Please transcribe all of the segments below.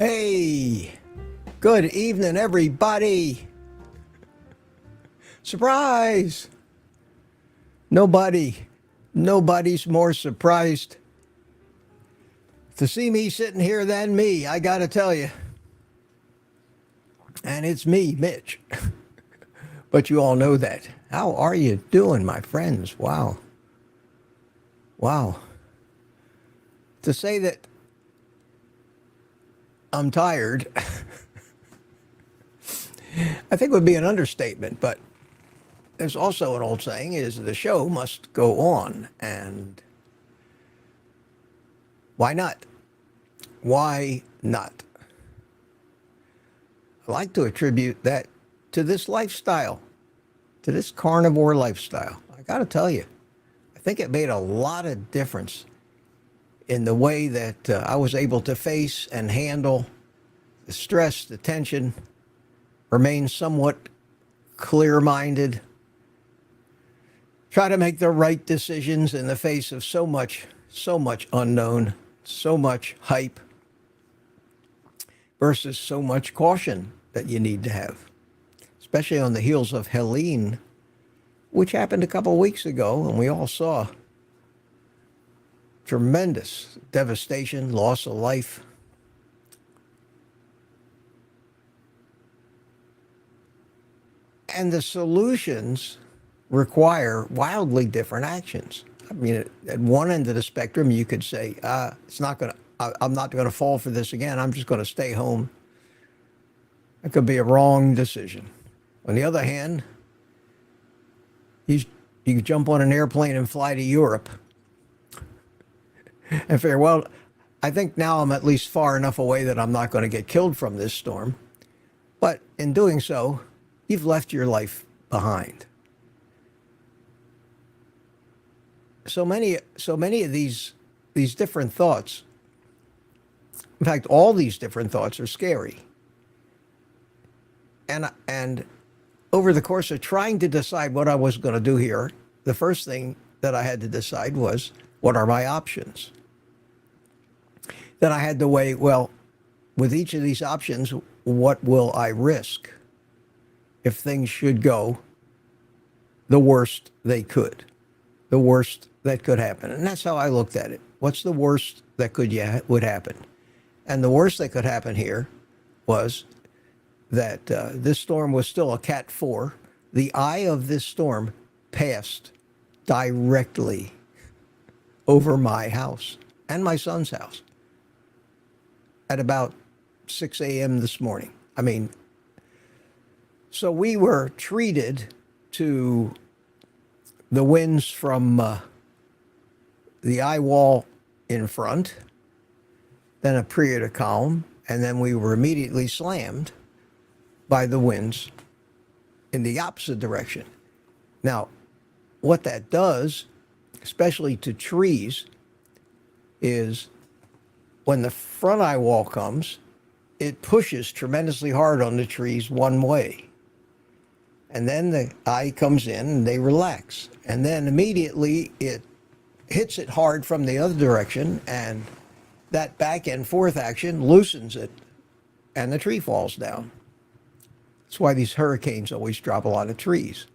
Hey, good evening, everybody. Surprise! Nobody's more surprised to see me sitting here than me, I gotta tell you. And it's me, Mitch. But you all know that. How are you doing, my friends? Wow. Wow. To say that I'm tired, I think would be an understatement, but there's also an old saying is the show must go on, and why not? Why not? I like to attribute that to this lifestyle, to this carnivore lifestyle. I got to tell you, I think it made a lot of difference in the way that I was able to face and handle the stress, the tension, remain somewhat clear-minded, try to make the right decisions in the face of so much unknown, so much hype versus so much caution that you need to have, especially on the heels of Helene, which happened a couple of weeks ago, and we all saw tremendous devastation, loss of life. And the solutions require wildly different actions. I mean, at one end of the spectrum, you could say, I'm not going to fall for this again. I'm just going to stay home. That could be a wrong decision. On the other hand, you could jump on an airplane and fly to Europe and figure, well, I think now I'm at least far enough away that I'm not going to get killed from this storm. But in doing so, you've left your life behind. So many of these different thoughts, in fact, all these different thoughts are scary. And over the course of trying to decide what I was going to do here, the first thing that I had to decide was, what are my options? Then I had to weigh, well, with each of these options, what will I risk if things should go the worst they could, the worst that could happen? And that's how I looked at it. What's the worst that would happen? And the worst that could happen here was that this storm was still a Cat 4. The eye of this storm passed directly over my house and my son's house at about 6 a.m. this morning. I mean, so we were treated to the winds from the eye wall in front, then a period of calm, and then we were immediately slammed by the winds in the opposite direction. Now, what that does, especially to trees, is when the front eye wall comes, it pushes tremendously hard on the trees one way. And then the eye comes in and they relax. And then immediately it hits it hard from the other direction, and that back and forth action loosens it, and the tree falls down. That's why these hurricanes always drop a lot of trees.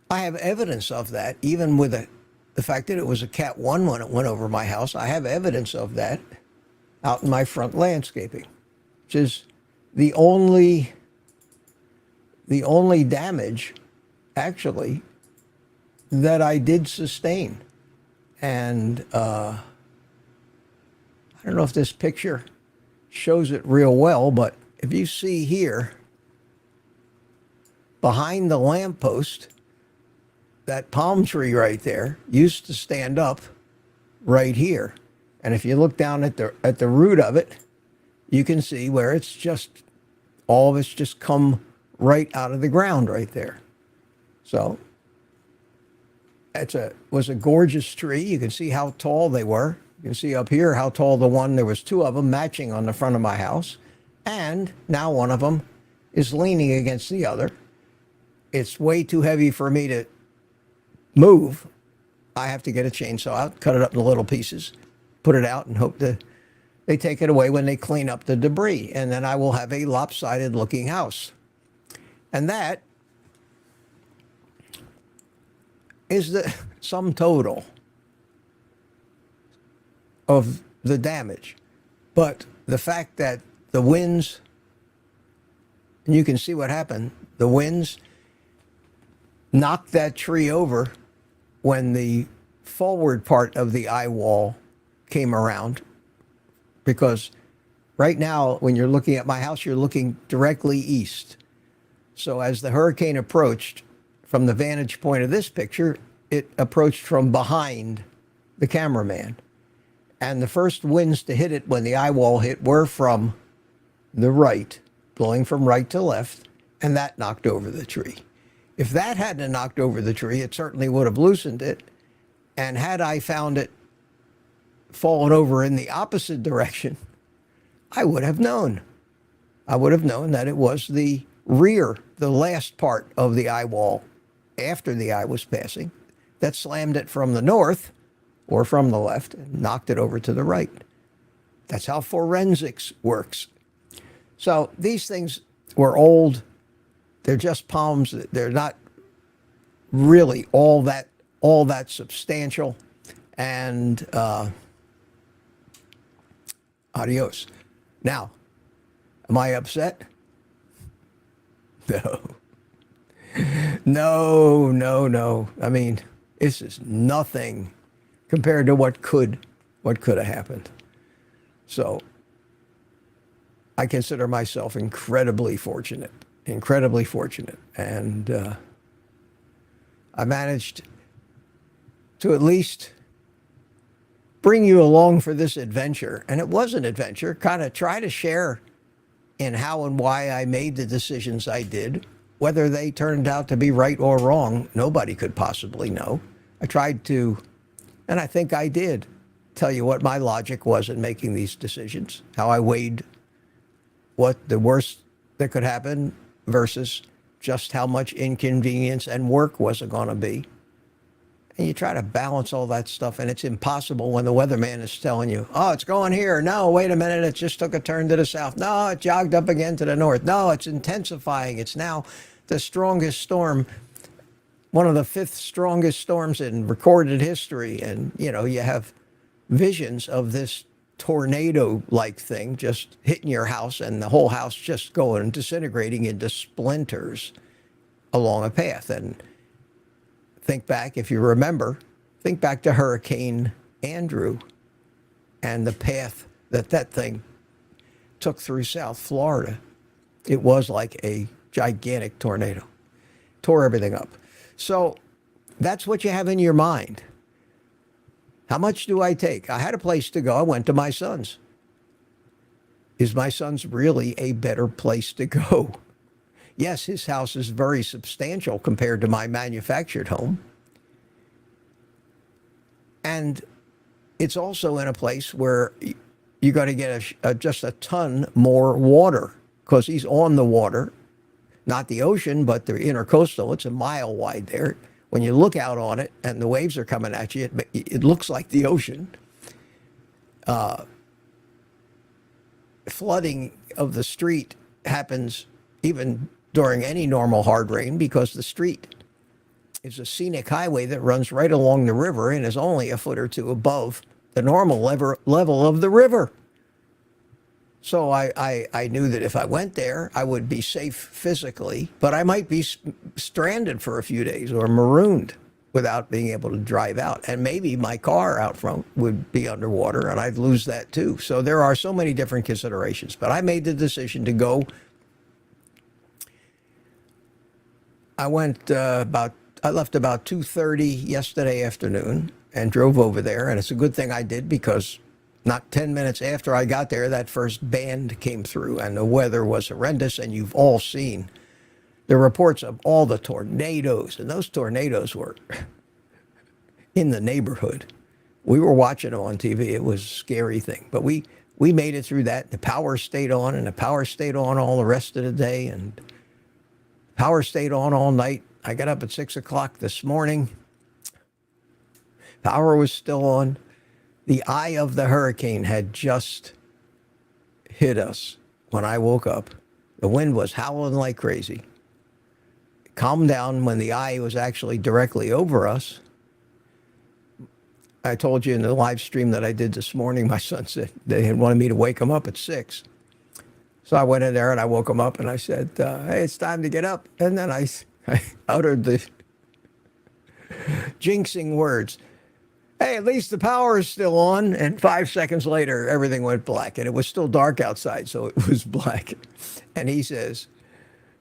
I have evidence of that, even with the fact that it was a Cat 1 when it went over my house. I have evidence of that out in my front landscaping, which is the only damage, actually, that I did sustain. And I don't know if this picture shows it real well, but if you see here, behind the lamppost, that palm tree right there used to stand up right here. And if you look down at the root of it, you can see where it's just, all of it's just come right out of the ground right there. So was a gorgeous tree. You can see how tall they were. You can see up here how tall there was two of them matching on the front of my house. And now one of them is leaning against the other. It's way too heavy for me to move. I have to get a chainsaw out, cut it up into little pieces, put it out, and hope to They take it away when they clean up the debris, and then I will have a lopsided looking house. And that is the sum total of the damage. But the fact that the winds, and you can see what happened, the winds knocked that tree over when the forward part of the eye wall came around, because right now when you're looking at my house, you're looking directly east. So as the hurricane approached, from the vantage point of this picture, it approached from behind the cameraman. And the first winds to hit it when the eye wall hit were from the right, blowing from right to left, and that knocked over the tree. If that hadn't knocked over the tree, it certainly would have loosened it. And had I found it fallen over in the opposite direction, I would have known. I would have known that it was the rear, the last part of the eye wall after the eye was passing, that slammed it from the north or from the left and knocked it over to the right. That's how forensics works. So these things were old. They're just palms. They're not really all that substantial. And adios. Now, am I upset? No. No. I mean, this is nothing compared to what could have happened. So I consider myself incredibly fortunate. And I managed to at least bring you along for this adventure. And it was an adventure, kind of try to share in how and why I made the decisions I did. Whether they turned out to be right or wrong, nobody could possibly know. I tried to, and I think I did, tell you what my logic was in making these decisions, how I weighed what the worst that could happen versus just how much inconvenience and work was it going to be. And you try to balance all that stuff, and it's impossible when the weatherman is telling you, oh, it's going here. No, wait a minute, it just took a turn to the south. No, it jogged up again to the north. No, it's intensifying. It's now the strongest storm, one of the 5th strongest storms in recorded history. And, you know, you have visions of this tornado-like thing just hitting your house and the whole house just going disintegrating into splinters along a path. And think back, if you remember, think back to Hurricane Andrew and the path that thing took through South Florida. It was like a gigantic tornado. Tore everything up. So that's what you have in your mind. How much do I take? I had a place to go. I went to my son's. Is my son's really a better place to go? Yes, his house is very substantial compared to my manufactured home. And it's also in a place where you're going to get just a ton more water because he's on the water, not the ocean, but the intercoastal. It's a mile wide there. When you look out on it and the waves are coming at you, it looks like the ocean. Flooding of the street happens even during any normal hard rain because the street is a scenic highway that runs right along the river and is only a foot or two above the normal level of the river. So I knew that if I went there, I would be safe physically, but I might be stranded for a few days or marooned without being able to drive out. And maybe my car out front would be underwater and I'd lose that too. So there are so many different considerations, but I made the decision to go. I left about 2:30 yesterday afternoon and drove over there. And it's a good thing I did because not 10 minutes after I got there, that first band came through and the weather was horrendous. And you've all seen the reports of all the tornadoes. And those tornadoes were in the neighborhood. We were watching them on TV. It was a scary thing. But we made it through that. The power stayed on, and the power stayed on all the rest of the day. And power stayed on all night. I got up at 6 o'clock this morning. Power was still on. The eye of the hurricane had just hit us when I woke up. The wind was howling like crazy. It calmed down when the eye was actually directly over us. I told you in the live stream that I did this morning, my son said they had wanted me to wake him up at 6. So I went in there and I woke him up and I said, hey, it's time to get up. And then I uttered the jinxing words. Hey, at least the power is still on. And 5 seconds later, everything went black. And it was still dark outside, so it was black. And he says,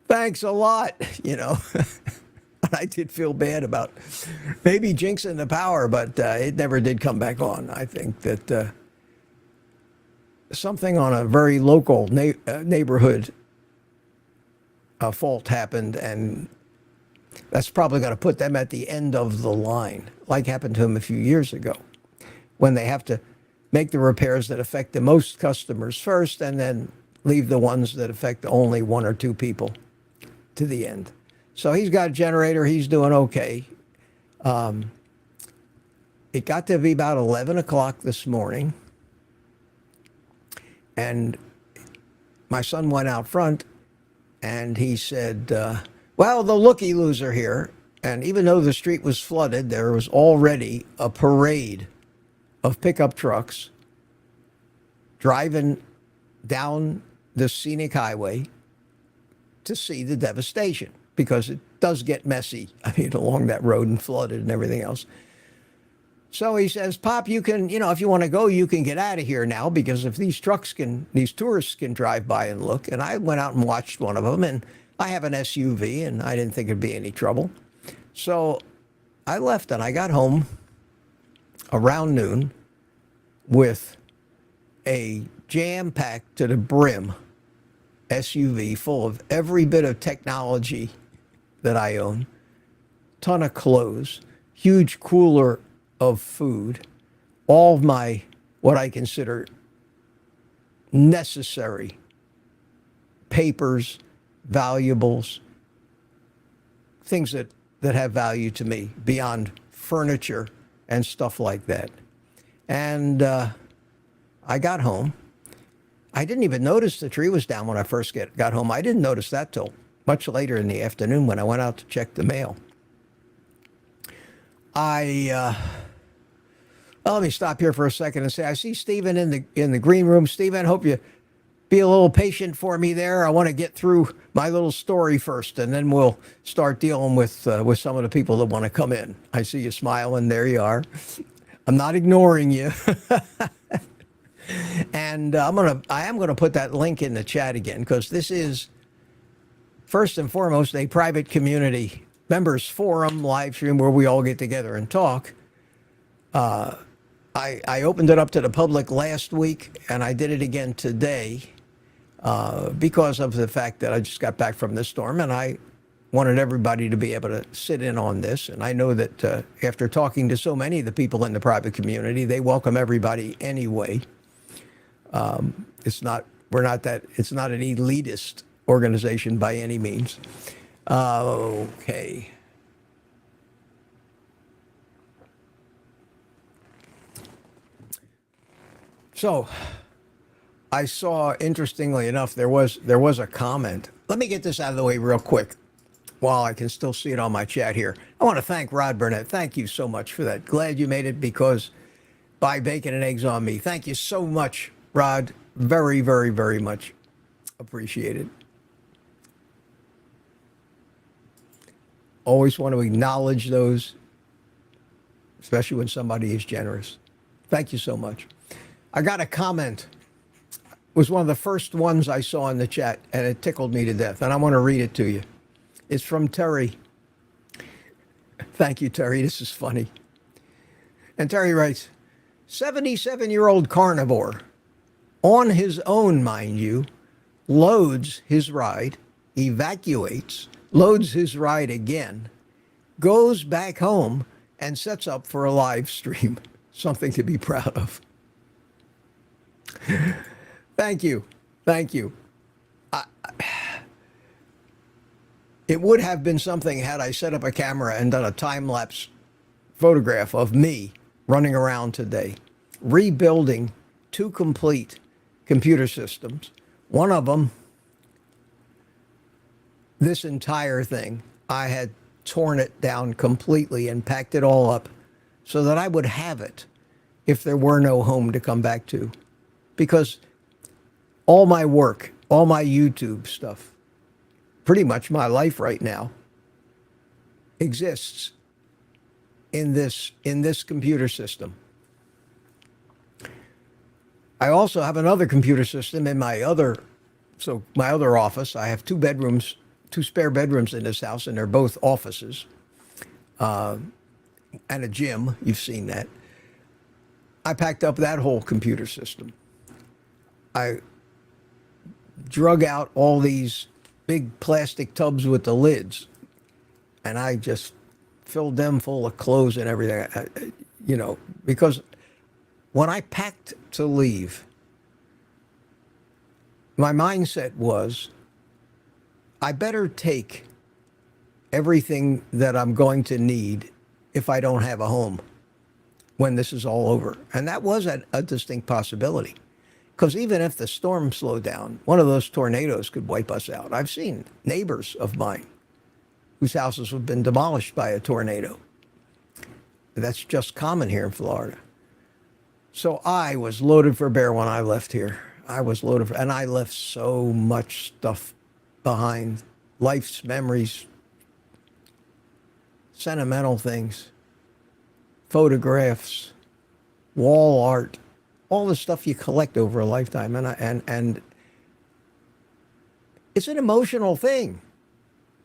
thanks a lot, you know. I did feel bad about maybe jinxing the power, but it never did come back on. I think that something on a very local neighborhood fault happened, and that's probably going to put them at the end of the line, like happened to them a few years ago, when they have to make the repairs that affect the most customers first and then leave the ones that affect only 1 or 2 people to the end. So he's got a generator. He's doing okay. It got to be about 11 o'clock this morning, and my son went out front, and he said, well, the looky-loos are here. And even though the street was flooded, there was already a parade of pickup trucks driving down the scenic highway to see the devastation, because it does get messy, I mean, along that road and flooded and everything else. So he says, Pop, you can, you know, if you want to go, you can get out of here now, because if these tourists can drive by and look. And I went out and watched one of them, and I have an SUV, and I didn't think it'd be any trouble. So I left, and I got home around noon with a jam-packed to the brim SUV full of every bit of technology that I own, ton of clothes, huge cooler of food, all of my, what I consider necessary papers, valuables, things that have value to me beyond furniture and stuff like that. And I got home. I didn't even notice the tree was down when I first got home. I didn't notice that till much later in the afternoon when I went out to check the mail. Well, let me stop here for a second and say, I see Stephen in the green room. Stephen, hope you be a little patient for me there. I want to get through my little story first, and then we'll start dealing with some of the people that want to come in. I see you smiling. There you are. I'm not ignoring you. And I am gonna put that link in the chat again, because this is first and foremost a private community members forum live stream where we all get together and talk. I opened it up to the public last week, and I did it again today because of the fact that I just got back from this storm, and I wanted everybody to be able to sit in on this. And I know that after talking to so many of the people in the private community, they welcome everybody anyway. It's not an elitist organization by any means. Okay. So I saw, interestingly enough, there was a comment. Let me get this out of the way real quick while I can still see it on my chat here. I want to thank Rod Burnett. Thank you so much for that. Glad you made it, because buy bacon and eggs on me. Thank you so much, Rod. Very, very, very much appreciated. Always want to acknowledge those, especially when somebody is generous. Thank you so much. I got a comment. It was one of the first ones I saw in the chat, and it tickled me to death, and I want to read it to you. It's from Terry. Thank you, Terry. This is funny. And Terry writes, 77-year-old carnivore, on his own, mind you, loads his ride, evacuates, loads his ride again, goes back home, and sets up for a live stream. Something to be proud of. Thank you. Thank you. It would have been something had I set up a camera and done a time-lapse photograph of me running around today, rebuilding 2 complete computer systems. One of them, this entire thing, I had torn it down completely and packed it all up so that I would have it if there were no home to come back to. Because all my work, all my YouTube stuff, pretty much my life right now, exists in this computer system. I also have another computer system in my other office. I have 2 bedrooms, 2 spare bedrooms in this house, and they're both offices, and a gym. You've seen that. I packed up that whole computer system. I drug out all these big plastic tubs with the lids, and I just filled them full of clothes and everything, because when I packed to leave, my mindset was, I better take everything that I'm going to need if I don't have a home when this is all over. And that was a distinct possibility. Because even if the storm slowed down, one of those tornadoes could wipe us out. I've seen neighbors of mine whose houses have been demolished by a tornado. That's just common here in Florida. So I was loaded for bear when I left here. I was loaded and I left so much stuff behind. Life's memories, sentimental things, photographs, wall art, all the stuff you collect over a lifetime. And it's an emotional thing.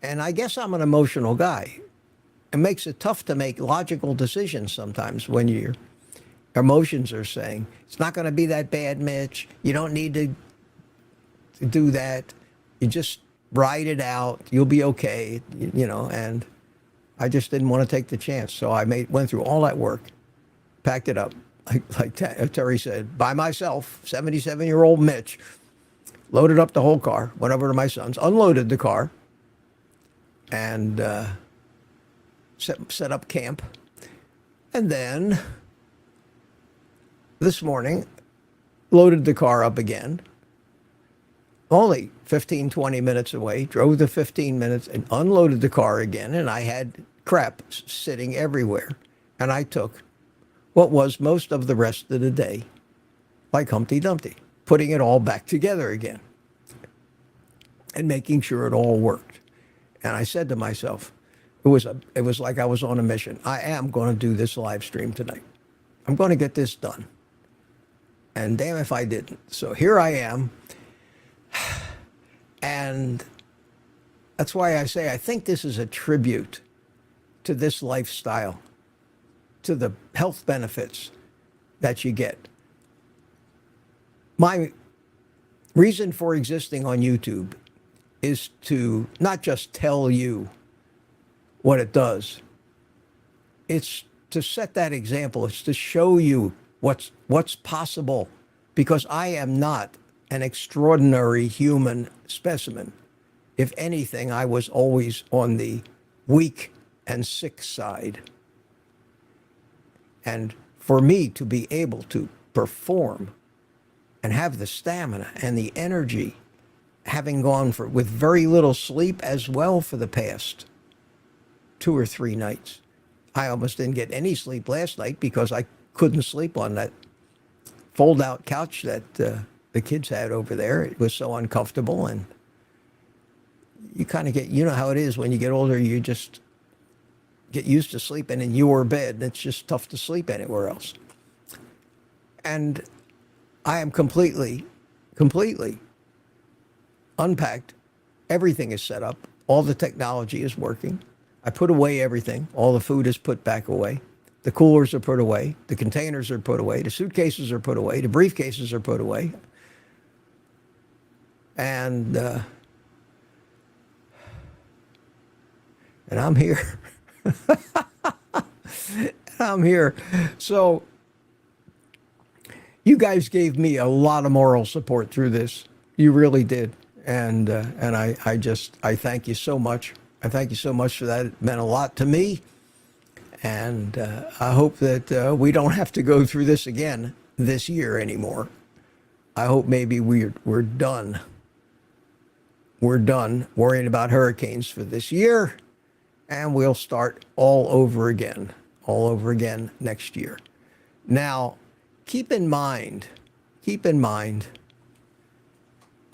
And I guess I'm an emotional guy. It makes it tough to make logical decisions sometimes when your emotions are saying, it's not going to be that bad, Mitch. You don't need to do that. You just ride it out. You'll be okay, and I just didn't want to take the chance. So I went through all that work, packed it up, like Terry said, by myself, 77-year-old Mitch, loaded up the whole car, went over to my son's, unloaded the car, and set up camp. And then this morning, loaded the car up again, only 15, 20 minutes away, drove the 15 minutes and unloaded the car again. And I had crap sitting everywhere. And I took what was most of the rest of the day like Humpty Dumpty, putting it all back together again and making sure it all worked. And I said to myself, it was like I was on a mission. I am going to do this live stream tonight. I'm going to get this done. And damn if I didn't. So here I am. And that's why I say I think this is a tribute to this lifestyle, to the health benefits that you get. My reason for existing on YouTube is to not just tell you what it does. It's to set that example. It's to show you what's possible, because I am not an extraordinary human specimen. If anything, I was always on the weak and sick side. And for me to be able to perform and have the stamina and the energy, having gone with very little sleep as well for the past 2 or 3 nights. I almost didn't get any sleep last night because I couldn't sleep on that fold-out couch that the kids had over there. It was so uncomfortable, and you kind of get, how it is when you get older, you just get used to sleeping in your bed, and it's just tough to sleep anywhere else. And I am completely unpacked. Everything is set up. All the technology is working. I put away everything. All the food is put back away. The coolers are put away. The containers are put away. The suitcases are put away. The briefcases are put away. And I'm here. I'm here. So you guys gave me a lot of moral support through this. You really did. And I thank you so much. I thank you so much for that. It meant a lot to me. And I hope that we don't have to go through this again this year anymore. I hope maybe we're done. We're done worrying about hurricanes for this year, and we'll start all over again next year. Now, keep in mind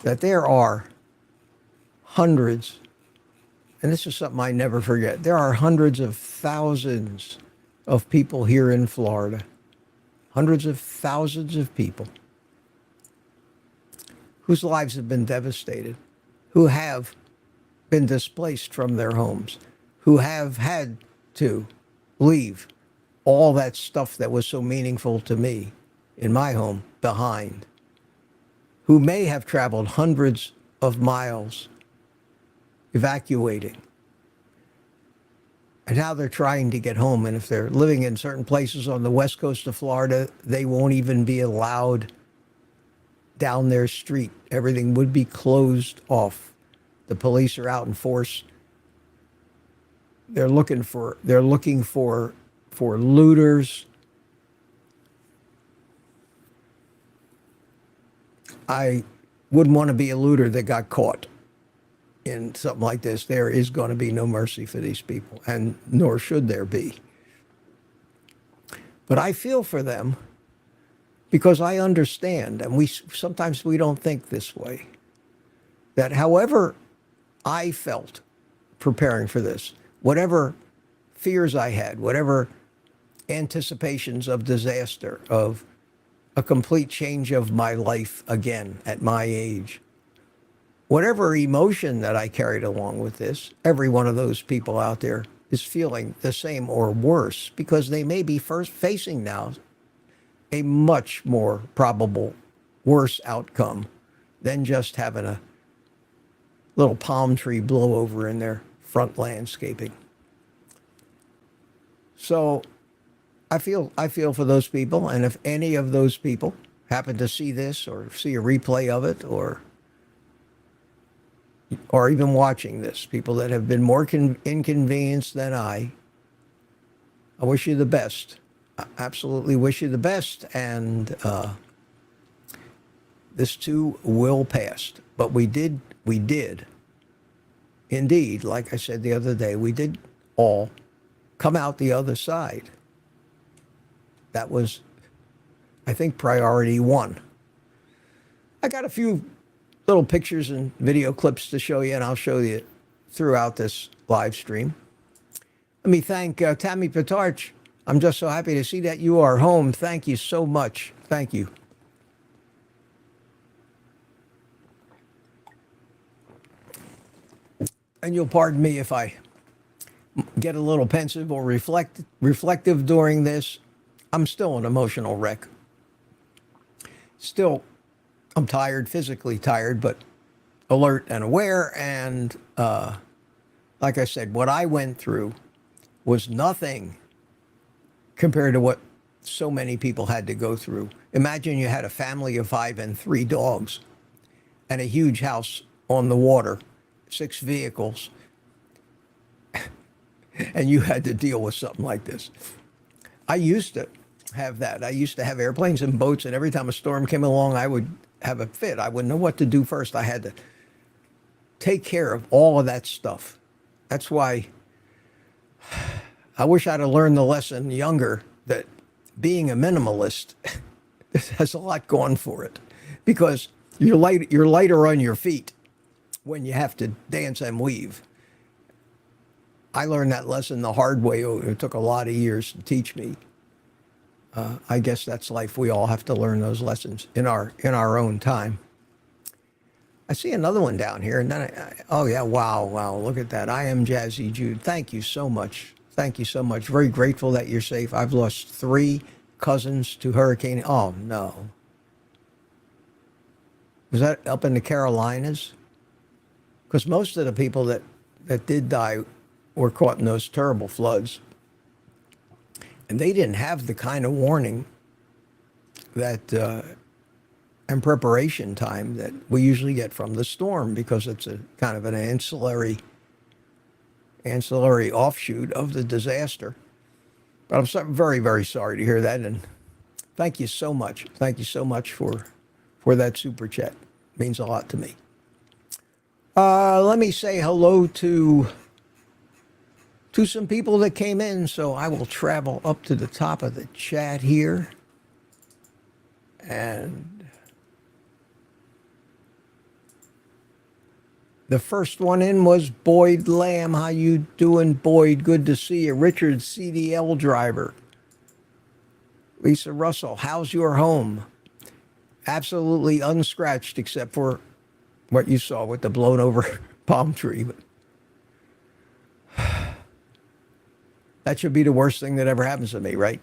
that there are hundreds, and this is something I never forget, there are hundreds of thousands of people here in Florida, hundreds of thousands of people whose lives have been devastated, who have been displaced from their homes, who have had to leave all that stuff that was so meaningful to me in my home behind, who may have traveled hundreds of miles evacuating. And now they're trying to get home. And if they're living in certain places on the west coast of Florida, they won't even be allowed down their street. Everything would be closed off. The police are out in force. They're looking for looters. I wouldn't want to be a looter that got caught in something like this. There is going to be no mercy for these people, and nor should there be. But I feel for them because I understand, and sometimes we don't think this way, that however I felt preparing for this, whatever fears I had, whatever anticipations of disaster, of a complete change of my life again at my age, whatever emotion that I carried along with this, every one of those people out there is feeling the same or worse, because they may be first facing now a much more probable worse outcome than just having a little palm tree blow over in their front landscaping. So I feel for those people, and if any of those people happen to see this or see a replay of it, or even watching this, people that have been more inconvenienced than I wish you the best. I absolutely wish you the best, and this too will pass. But we did indeed, like I said the other day, we did all come out the other side. That was, I think, priority one. I got a few little pictures and video clips to show you, and I'll show you throughout this live stream. Let me thank Tammy Pitarch. I'm just so happy to see that you are home. Thank you so much. Thank you. And you'll pardon me if I get a little pensive or reflective during this. I'm still an emotional wreck. Still, I'm tired, physically tired, but alert and aware. And like I said, what I went through was nothing compared to what so many people had to go through. Imagine you had a family of 5 and 3 dogs and a huge house on the water, 6 vehicles, and you had to deal with something like this. I used to have that. I used to have airplanes and boats, and every time a storm came along, I would have a fit. I wouldn't know what to do first. I had to take care of all of that stuff. That's why I wish I'd have learned the lesson younger, that being a minimalist has a lot going for it, because you're lighter on your feet when you have to dance and weave. I learned that lesson the hard way. It took a lot of years to teach me. I guess that's life. We all have to learn those lessons in our own time. I see another one down here, and then oh yeah, wow, look at that. I am Jazzy Jude. Thank you so much. Thank you so much. Very grateful that you're safe. I've lost 3 cousins to hurricane. Oh no. Was that up in the Carolinas? Because most of the people that did die were caught in those terrible floods. And they didn't have the kind of warning that and preparation time that we usually get from the storm, because it's a kind of an ancillary offshoot of the disaster. But I'm very, very sorry to hear that, and thank you so much. Thank you so much for for that super chat. Means a lot to me. Let me say hello to some people that came in, so I will travel up to the top of the chat here. And the first one in was Boyd Lamb. How you doing, Boyd? Good to see you. Richard, CDL driver. Lisa Russell, how's your home? Absolutely unscratched except for what you saw with the blown over palm tree. But that should be the worst thing that ever happens to me, right?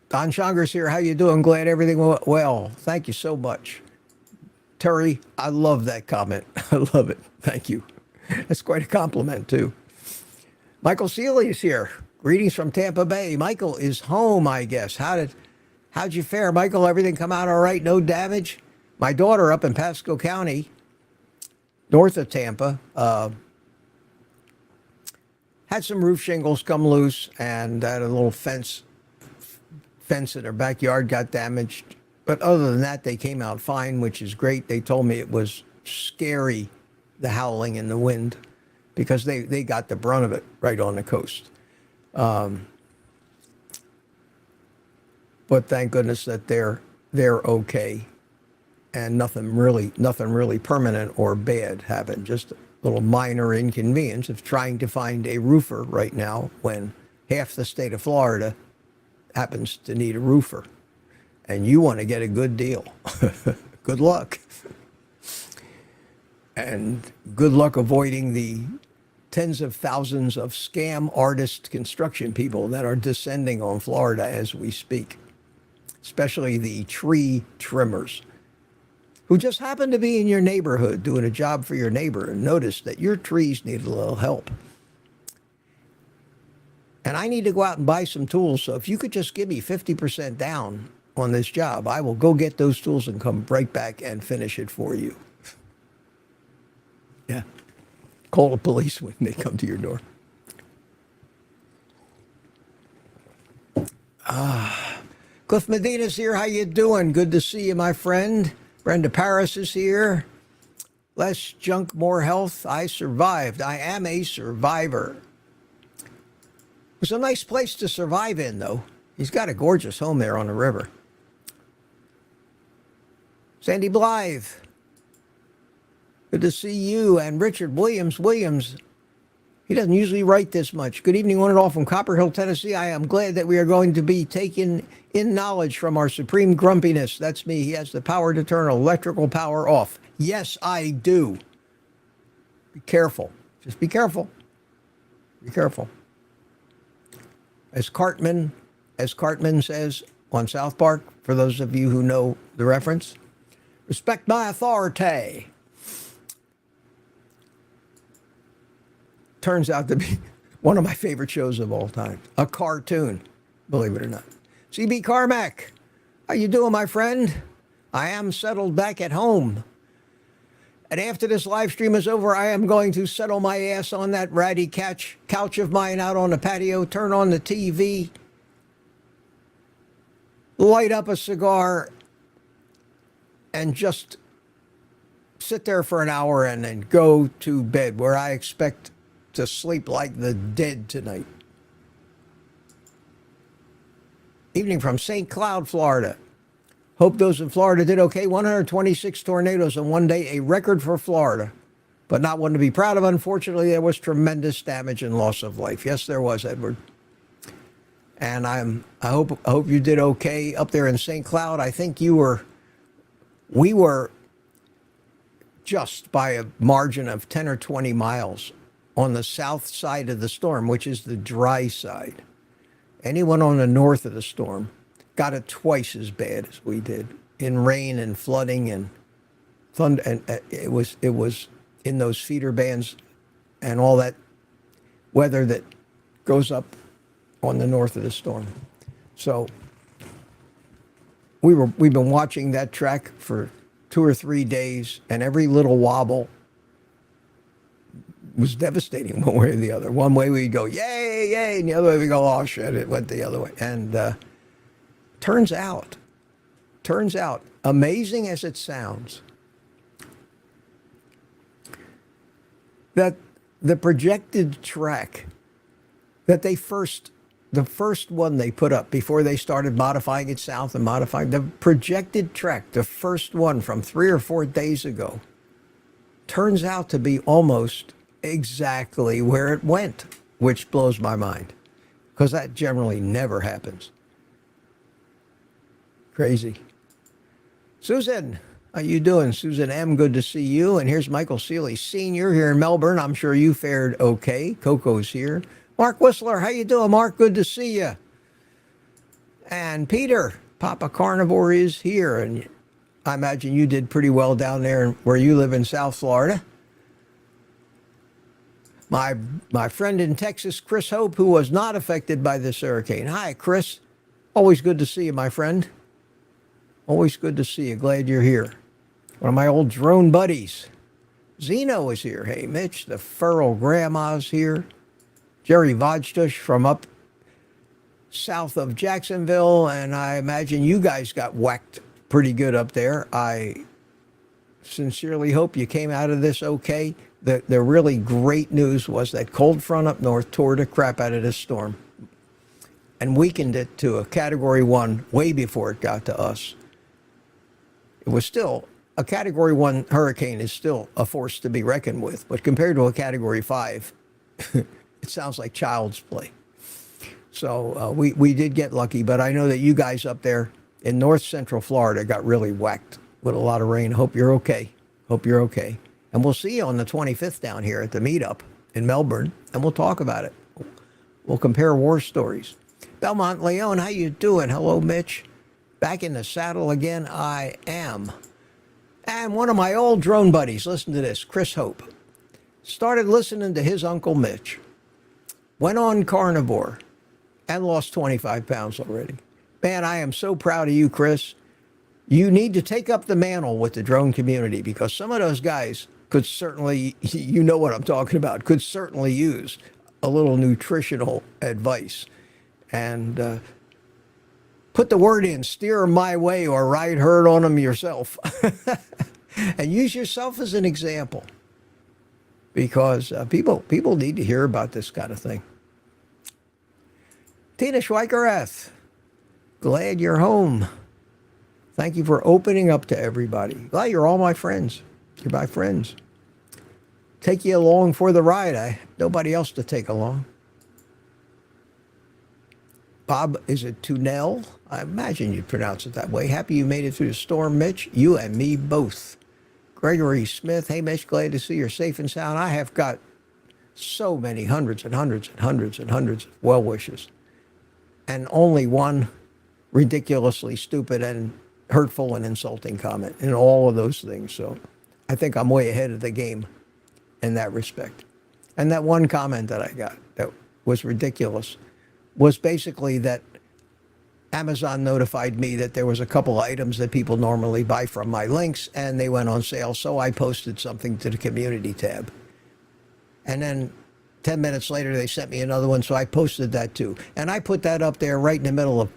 Don Shonger's here. How you doing? Glad everything went well. Thank you so much. Terry, I love that comment. I love it. Thank you. That's quite a compliment, too. Michael Seeley is here. Greetings from Tampa Bay. Michael is home, I guess. How'd you fare, Michael? Everything come out all right? No damage? My daughter up in Pasco County, north of Tampa, had some roof shingles come loose, and had a little fence in her backyard got damaged. But other than that, they came out fine, which is great. They told me it was scary, the howling and the wind, because they got the brunt of it right on the coast. But thank goodness that they're okay, and nothing really permanent or bad happened. Just a little minor inconvenience of trying to find a roofer right now when half the state of Florida happens to need a roofer, and you want to get a good deal. Good luck. And good luck avoiding the tens of thousands of scam artist construction people that are descending on Florida as we speak, especially the tree trimmers who just happen to be in your neighborhood doing a job for your neighbor and notice that your trees need a little help. And I need to go out and buy some tools, so if you could just give me 50% down on this job, I will go get those tools and come right back and finish it for you. Yeah. Call the police when they come to your door. Cliff Medina's here. How you doing? Good to see you, my friend. Brenda Paris is here. Less junk, more health. I survived. I am a survivor. It was a nice place to survive in, though. He's got a gorgeous home there on the river. Sandy Blythe. Good to see you. And Richard Williams. He doesn't usually write this much. Good evening, one and all from Copper Hill, Tennessee. I am glad that we are going to be taking in knowledge from our supreme grumpiness. That's me. He has the power to turn electrical power off. Yes, I do. Be careful. Just be careful. Be careful. As Cartman says on South Park, for those of you who know the reference, respect my authority. Turns out to be one of my favorite shows of all time. A cartoon, believe it or not. CB Carmack, how you doing, my friend? I am settled back at home. And after this live stream is over, I am going to settle my ass on that ratty couch of mine out on the patio, turn on the TV, light up a cigar, and just sit there for an hour and then go to bed, where I expect to sleep like the dead tonight. Evening from St. Cloud, Florida. Hope those in Florida did okay. 126 tornadoes in one day, a record for Florida, but not one to be proud of. Unfortunately, there was tremendous damage and loss of life. Yes, there was, Edward. And I hope you did okay up there in St. Cloud. I think we were just by a margin of 10 or 20 miles on the south side of the storm, which is the dry side. Anyone on the north of the storm got it twice as bad as we did in rain and flooding and thunder. And it was in those feeder bands and all that weather that goes up on the north of the storm. So we've been watching that track for 2 or 3 days, and every little wobble was devastating one way or the other. One way we'd go, yay, yay, and the other way we go, oh shit, it went the other way. And turns out, amazing as it sounds, that the projected track that the first one they put up before they started modifying it south and modifying the projected track, the first one from 3 or 4 days ago, turns out to be almost exactly where it went, which blows my mind because that generally never happens. Crazy. Susan, how you doing? Susan M., good to see you. And here's Michael Seeley Sr. here in Melbourne. I'm sure you fared okay. Coco's here. Mark Whistler, how you doing, Mark? Good to see you. And Peter, Papa Carnivore is here. And I imagine you did pretty well down there where you live in South Florida. My friend in Texas, Chris Hope, who was not affected by this hurricane. Hi, Chris. Always good to see you, my friend. Always good to see you. Glad you're here. One of my old drone buddies. Zeno is here. Hey, Mitch, the Furl Grandma's here. Jerry Vodstush from up south of Jacksonville, and I imagine you guys got whacked pretty good up there. I sincerely hope you came out of this okay. The really great news was that cold front up north tore the crap out of this storm and weakened it to a Category 1 way before it got to us. It was still, a Category 1 hurricane is still a force to be reckoned with, but compared to a Category 5, it sounds like child's play. So we did get lucky, but I know that you guys up there in north central Florida got really whacked with a lot of rain. Hope you're okay. Hope you're okay. And we'll see you on the 25th down here at the meetup in Melbourne, and we'll talk about it. We'll compare war stories. Belmont Leon, how you doing? Hello, Mitch. Back in the saddle again, I am. And one of my old drone buddies, listen to this, Chris Hope, started listening to his Uncle Mitch, went on Carnivore, and lost 25 pounds already. Man, I am so proud of you, Chris. You need to take up the mantle with the drone community because some of those guys could certainly, you know what I'm talking about, could certainly use a little nutritional advice. And put the word in, steer 'em my way or ride herd on them yourself. And use yourself as an example because people need to hear about this kind of thing. Tina Schweikerath, glad you're home. Thank you for opening up to everybody. Well, you're all my friends. You're my friends. Take you along for the ride. Nobody else to take along. Bob, is it Tunell? I imagine you'd pronounce it that way. Happy you made it through the storm, Mitch. You and me both. Gregory Smith, hey, Mitch, glad to see you're safe and sound. I have got so many hundreds and hundreds and hundreds and hundreds of well wishes. And only one ridiculously stupid and hurtful and insulting comment in all of those things. So I think I'm way ahead of the game in that respect. And that one comment that I got that was ridiculous was basically that Amazon notified me that there was a couple of items that people normally buy from my links and they went on sale. So I posted something to the community tab. And then 10 minutes later, they sent me another one. So I posted that too. And I put that up there right in the middle of,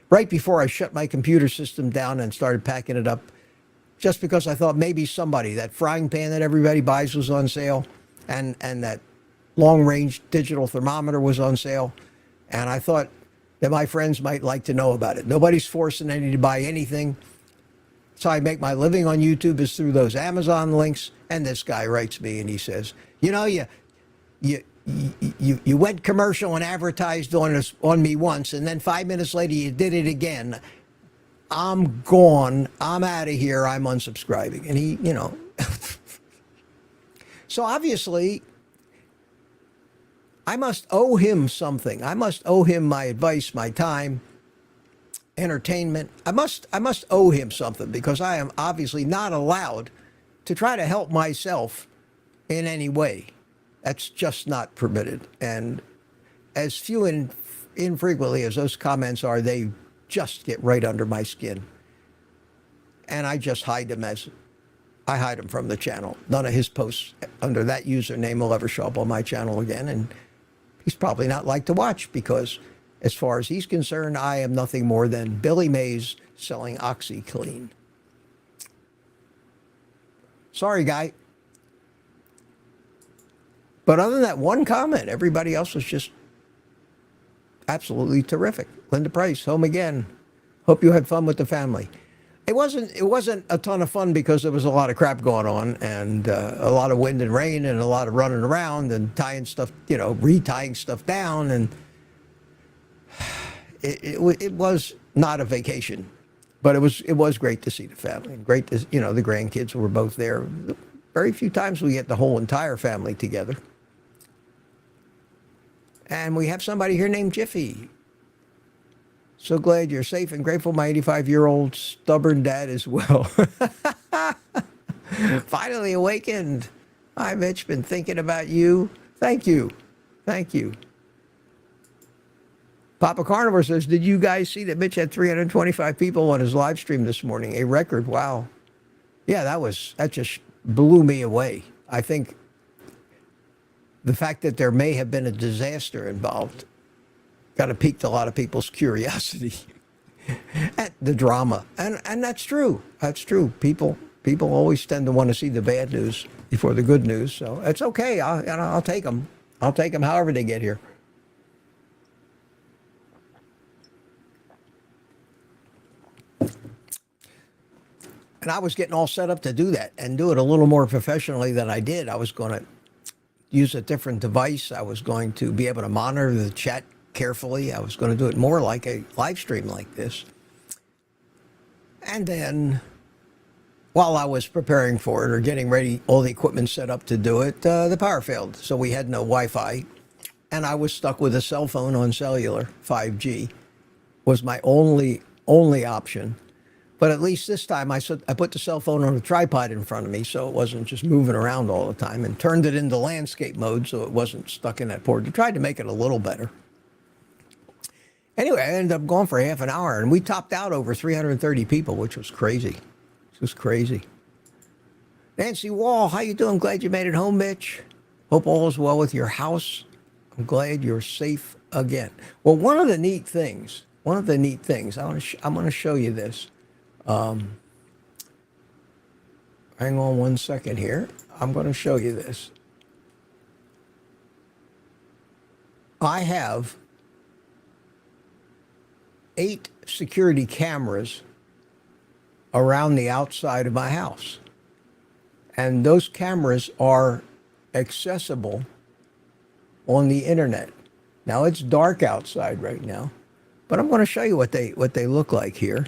right before I shut my computer system down and started packing it up, just because I thought maybe somebody, that frying pan that everybody buys was on sale, and that long-range digital thermometer was on sale. And I thought that my friends might like to know about it. Nobody's forcing any to buy anything. So I make my living on YouTube is through those Amazon links. And this guy writes me and he says, you know, you went commercial and advertised on me once, and then 5 minutes later you did it again. I'm gone. I'm out of here. I'm unsubscribing. And he, you know. So obviously, I must owe him something. I must owe him my advice, my time, entertainment. I must owe him something because I am obviously not allowed to try to help myself in any way. That's just not permitted. And as few and infrequently as those comments are, they just get right under my skin. And I just hide them I hide them from the channel. None of his posts under that username will ever show up on my channel again. And he's probably not like to watch because as far as he's concerned, I am nothing more than Billy Mays selling OxyClean. Sorry, guy. But other than that one comment, everybody else was just absolutely terrific. Linda Price, home again. Hope you had fun with the family. It wasn't a ton of fun because there was a lot of crap going on and a lot of wind and rain and a lot of running around and tying stuff, retying stuff down, and it was not a vacation, but it was great to see the family and great to the grandkids were both there. Very few times we get the whole entire family together. And we have somebody here named Jiffy. So glad you're safe and grateful. My 85-year-old stubborn dad as well. Finally awakened. Hi, Mitch. Been thinking about you. Thank you. Thank you. Papa Carnivore says, did you guys see that Mitch had 325 people on his live stream this morning? A record. Wow. Yeah, that just blew me away. I think the fact that there may have been a disaster involved kind of piqued a lot of people's curiosity at the drama. And that's true. That's true. People always tend to want to see the bad news before the good news. So it's okay. I'll take them. I'll take them however they get here. And I was getting all set up to do that and do it a little more professionally than I did. I was going to use a different device. I was going to be able to monitor the chat carefully. I was going to do it more like a live stream like this. And then while I was preparing for it or getting ready, all the equipment set up to do it, the power failed. So we had no Wi-Fi. And I was stuck with a cell phone on cellular. 5G was my only option. But at least this time I put the cell phone on a tripod in front of me so it wasn't just moving around all the time, and turned it into landscape mode so it wasn't stuck in that port. I tried to make it a little better. Anyway, I ended up going for half an hour, and we topped out over 330 people, which was crazy. It was crazy. Nancy Wall, how you doing? Glad you made it home, Mitch. Hope all is well with your house. I'm glad you're safe again. Well, one of the neat things, I'm going to show you this. Hang on one second here. I'm going to show you this. I have 8 security cameras around the outside of my house. And those cameras are accessible on the internet. Now it's dark outside right now, but I'm going to show you what they look like here.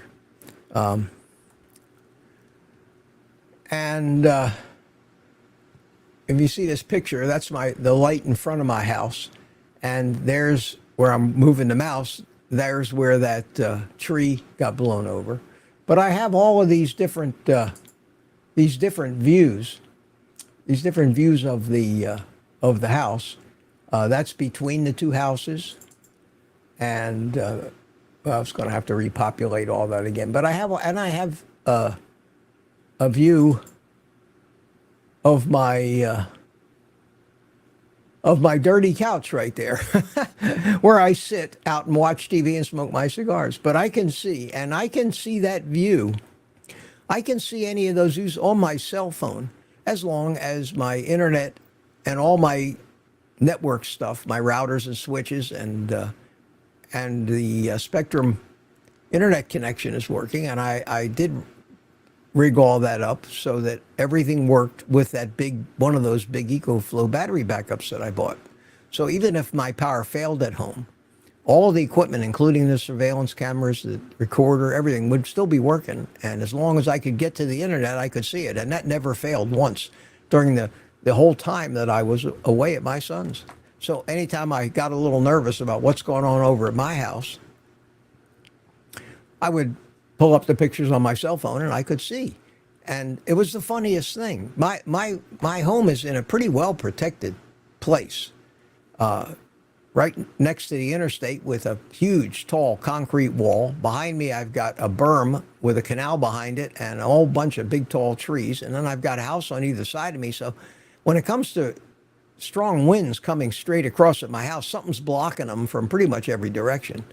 If you see this picture, that's the light in front of my house, and there's where I'm moving the mouse. There's where that tree got blown over. But I have all of these different views, of the house. That's between the two houses, and I was going to have to repopulate all that again. But I have a view of my dirty couch right there, where I sit out and watch TV and smoke my cigars. But I can see that view. I can see any of those views on my cell phone, as long as my internet and all my network stuff, my routers and switches and the Spectrum internet connection is working. And I did rig all that up so that everything worked with that one of those big EcoFlow battery backups that I bought. So even if my power failed at home, all of the equipment, including the surveillance cameras, the recorder, everything would still be working. And as long as I could get to the internet, I could see it. And that never failed once during the whole time that I was away at my son's. So anytime I got a little nervous about what's going on over at my house, I would pull up the pictures on my cell phone and I could see. And it was the funniest thing. My home is in a pretty well protected place, right next to the interstate, with a huge, tall concrete wall. Behind me, I've got a berm with a canal behind it and a whole bunch of big, tall trees. And then I've got a house on either side of me. So when it comes to strong winds coming straight across at my house, something's blocking them from pretty much every direction.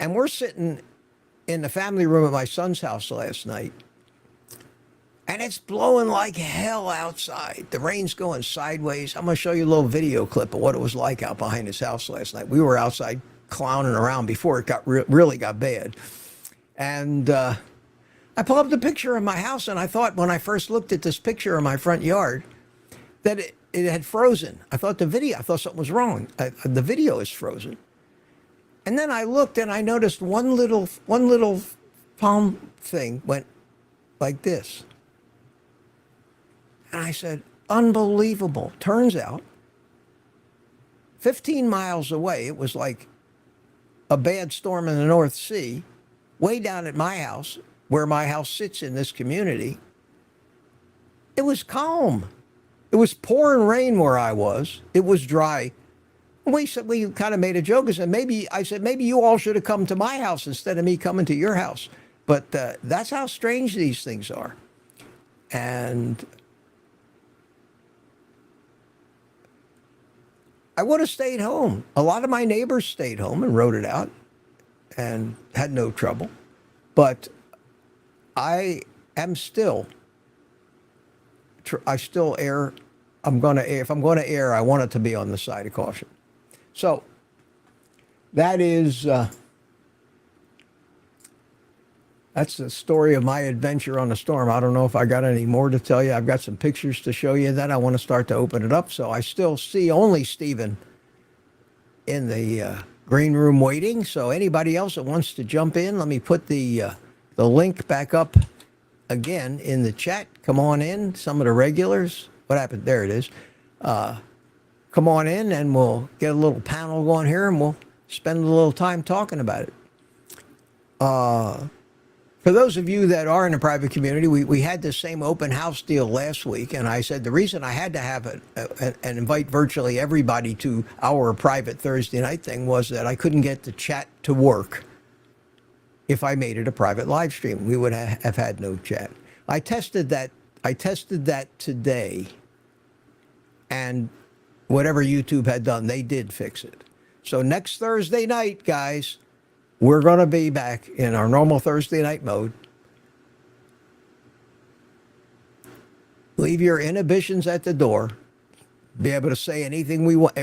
And we're sitting in the family room at my son's house last night, And it's blowing like hell outside. The rain's going sideways. I'm going to show you a little video clip of what it was like out behind his house last night. We were outside clowning around before it got really got bad. And I pulled up the picture of my house, and I thought when I first looked at this picture of my front yard that it had frozen. I thought something was wrong. The video is frozen. And then I looked and I noticed one little palm thing went like this. And I said, unbelievable. Turns out, 15 miles away, it was like a bad storm in the North Sea, way down at my house, where my house sits in this community. It was calm. It was pouring rain where I was. It was dry. We kind of made a joke and said, maybe you all should have come to my house instead of me coming to your house. But that's how strange these things are. And I would have stayed home. A lot of my neighbors stayed home and rode it out and had no trouble. But I am still, if I'm going to err, I want it to be on the side of caution. So that is, that's the story of my adventure on the storm. I don't know if I got any more to tell you. I've got some pictures to show you that I want to start to open it up. So I still see only Stephen in the green room waiting. So anybody else that wants to jump in, let me put the link back up again in the chat. Come on in. Some of the regulars. What happened? There it is. Come on in and we'll get a little panel going here and we'll spend a little time talking about it. For those of you that are in a private community, we had the same open house deal last week, and I said the reason I had to have and invite virtually everybody to our private Thursday night thing was that I couldn't get the chat to work. If I made it a private live stream, we would have had no chat. I tested that today, and whatever YouTube had done, they did fix it. So next Thursday night, guys, we're going to be back in our normal Thursday night mode. Leave your inhibitions at the door. Be able to say anything we want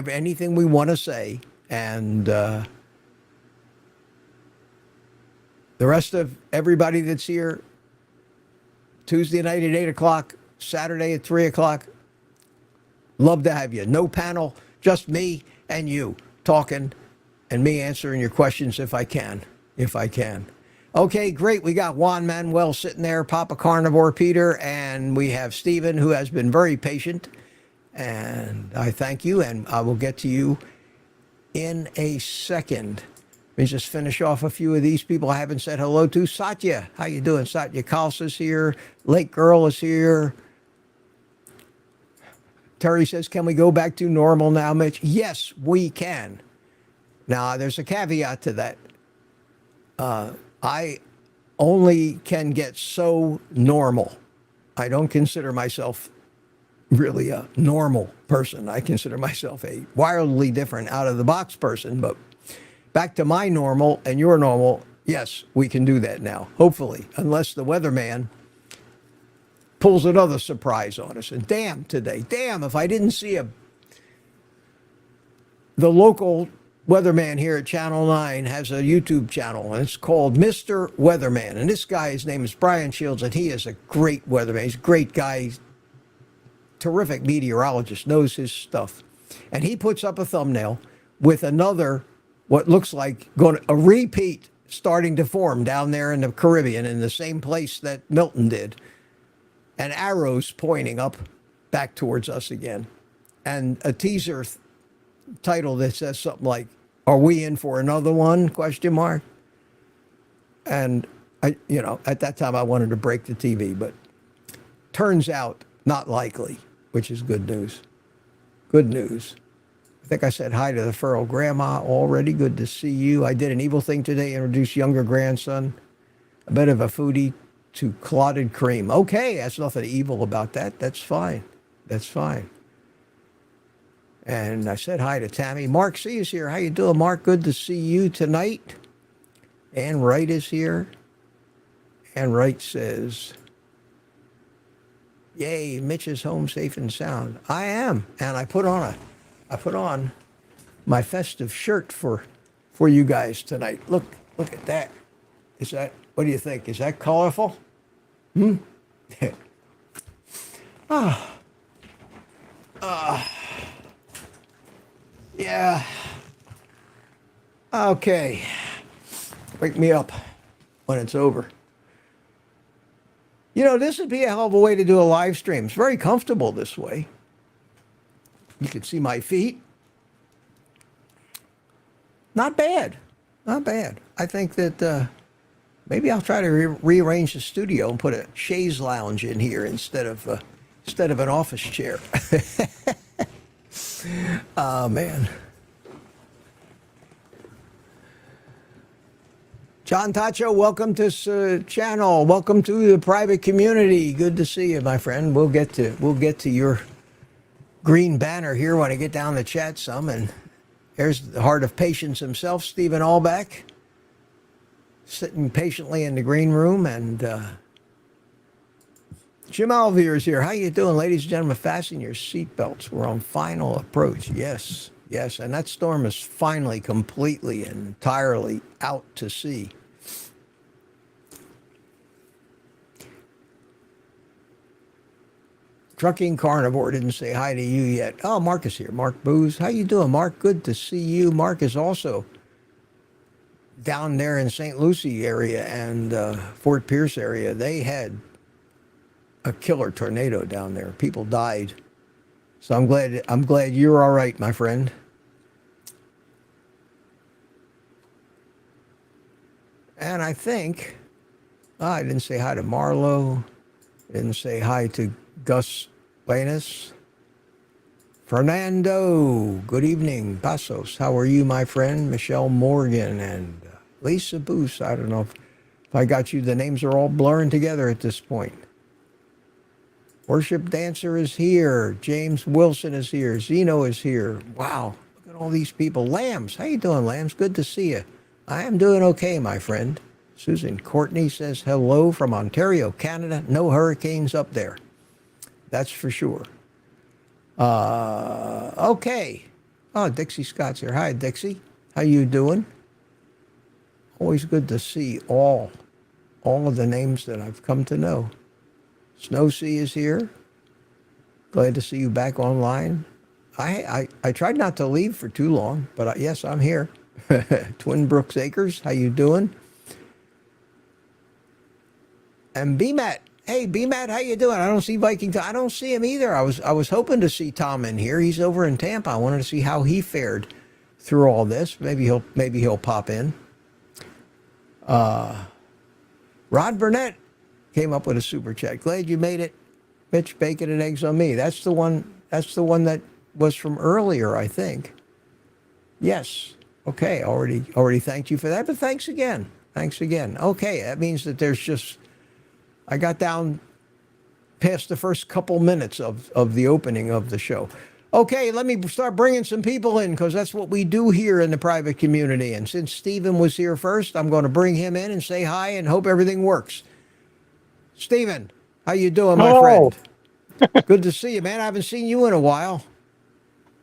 to say. And the rest of everybody that's here, Tuesday night at 8 o'clock, Saturday at 3 o'clock, love to have you. No panel, just me and you talking. And me answering your questions if I can. Okay, great. We got Juan Manuel sitting there, Papa Carnivore Peter, and we have Stephen, who has been very patient. And I thank you, and I will get to you in a second. Let me just finish off a few of these people I haven't said hello to. Satya, how you doing? Satya Khalsa's here. Lake Girl is here. Terry says, can we go back to normal now, Mitch? Yes, we can. Now, there's a caveat to that. I only can get so normal. I don't consider myself really a normal person. I consider myself a wildly different, out-of-the-box person. But back to my normal and your normal, yes, we can do that now, hopefully, unless the weatherman pulls another surprise on us. And damn, if I didn't see the local weatherman here at Channel 9 has a YouTube channel, and it's called Mr. Weatherman. And this guy, his name is Brian Shields, and he is a great weatherman. He's a great guy, terrific meteorologist, knows his stuff. And he puts up a thumbnail with another, what looks like a repeat starting to form down there in the Caribbean in the same place that Milton did. And arrows pointing up back towards us again. And a teaser title that says something like, are we in for another one? ? And at that time I wanted to break the TV, but turns out not likely, which is good news. Good news. I think I said hi to the Furl grandma already. Good to see you. I did an evil thing today, introduced younger grandson, a bit of a foodie, to clotted cream. Okay, that's nothing evil about that. That's fine. And I said hi to Tammy. Mark C is here. How you doing, Mark? Good to see you tonight. Ann Wright is here. Ann Wright says, Yay, Mitch is home safe and sound. I am, and I put on my festive shirt for you guys tonight. Look at that. Is that, what do you think? Is that colorful? Hmm? Yeah. Okay. Wake me up when it's over. You know, this would be a hell of a way to do a live stream. It's very comfortable this way. You can see my feet. Not bad. Not bad. I think that maybe I'll try to rearrange the studio and put a chaise lounge in here instead of an office chair. Oh, man. John Tacho, welcome to this channel. Welcome to the private community. Good to see you, my friend. We'll get to your green banner here when I get down the chat some. And there's the heart of patience himself, Stephen Allback, sitting patiently in the green room. And Jim Alvear is here. How you doing, ladies and gentlemen? Fasten your seatbelts. We're on final approach. Yes. Yes, and that storm is finally completely and entirely out to sea. Trucking Carnivore didn't say hi to you yet. Oh, Mark is here. Mark Booz. How you doing, Mark? Good to see you. Mark is also down there in St. Lucie area and Fort Pierce area. They had a killer tornado down there. People died. So I'm glad you're all right, my friend. And I think I didn't say hi to Marlo. Didn't say hi to Gus Lanus. Fernando, good evening. Pasos, how are you, my friend? Michelle Morgan and Lisa Boos. I don't know if I got you. The names are all blurring together at this point. Worship Dancer is here. James Wilson is here. Zeno is here. Wow, look at all these people. Lambs, how you doing, Lambs? Good to see you. I am doing okay, my friend. Susan Courtney says hello from Ontario, Canada. No hurricanes up there. That's for sure. Okay. Oh, Dixie Scott's here. Hi, Dixie. How you doing? Always good to see all of the names that I've come to know. Snow Sea is here. Glad to see you back online. I tried not to leave for too long, but yes, I'm here. Twin Brooks Acres, how you doing? And BMAT, hey BMAT, how you doing? I don't see Viking Tom. I don't see him either. I was hoping to see Tom in here. He's over in Tampa. I wanted to see how he fared through all this. Maybe he'll pop in. Rod Burnett came up with a super chat. Glad you made it. Mitch, bacon and eggs on me. That's the one that was from earlier, I think. Yes. Okay, already thanked you for that, but thanks again. Thanks again. Okay, that means that I got down past the first couple minutes of the opening of the show. Okay, let me start bringing some people in because that's what we do here in the private community. And since Stephen was here first, I'm going to bring him in and say hi and hope everything works. Stephen, how you doing, my friend? Good to see you, man. I haven't seen you in a while.